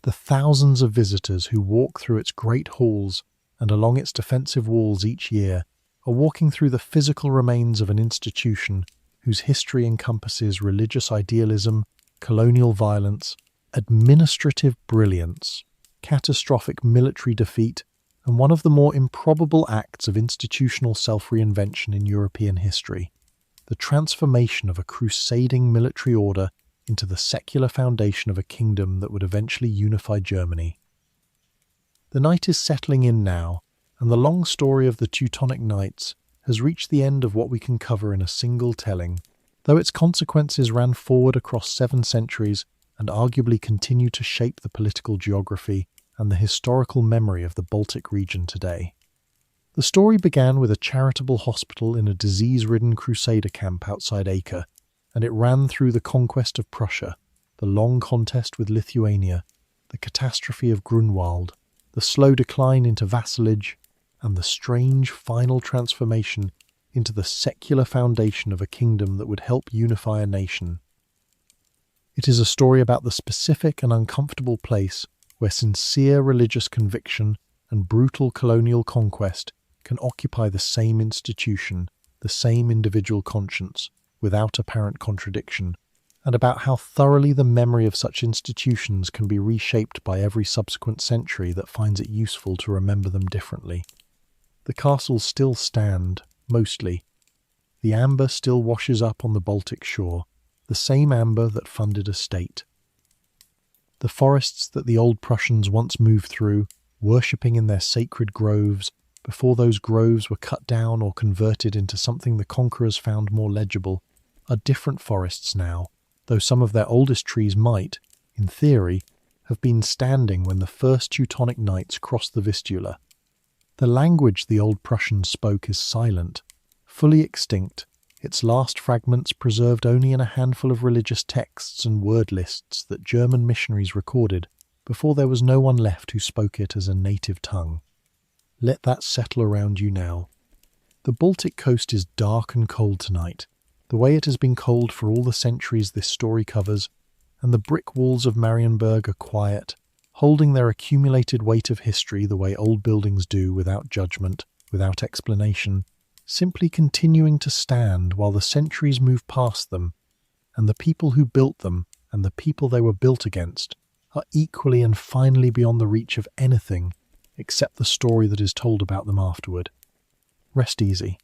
The thousands of visitors who walk through its great halls and along its defensive walls each year are walking through the physical remains of an institution whose history encompasses religious idealism, colonial violence, administrative brilliance, catastrophic military defeat, and one of the more improbable acts of institutional self-reinvention in European history, the transformation of a crusading military order into the secular foundation of a kingdom that would eventually unify Germany. The night is settling in now, and the long story of the Teutonic Knights has reached the end of what we can cover in a single telling, though its consequences ran forward across 7 centuries and arguably continue to shape the political geography and the historical memory of the Baltic region today. The story began with a charitable hospital in a disease-ridden Crusader camp outside Acre, and it ran through the conquest of Prussia, the long contest with Lithuania, the catastrophe of Grunwald, the slow decline into vassalage, and the strange final transformation into the secular foundation of a kingdom that would help unify a nation. It is a story about the specific and uncomfortable place where sincere religious conviction and brutal colonial conquest can occupy the same institution, the same individual conscience, without apparent contradiction, and about how thoroughly the memory of such institutions can be reshaped by every subsequent century that finds it useful to remember them differently. The castles still stand, mostly. The amber still washes up on the Baltic shore, the same amber that funded a state. The forests that the old Prussians once moved through, worshipping in their sacred groves, before those groves were cut down or converted into something the conquerors found more legible, are different forests now, though some of their oldest trees might, in theory, have been standing when the first Teutonic Knights crossed the Vistula. The language the old Prussians spoke is silent, fully extinct, its last fragments preserved only in a handful of religious texts and word lists that German missionaries recorded before there was no one left who spoke it as a native tongue. Let that settle around you now. The Baltic coast is dark and cold tonight, the way it has been cold for all the centuries this story covers, and the brick walls of Marienburg are quiet, holding their accumulated weight of history the way old buildings do, without judgment, without explanation, simply continuing to stand while the centuries move past them, and the people who built them and the people they were built against are equally and finally beyond the reach of anything except the story that is told about them afterward. Rest easy.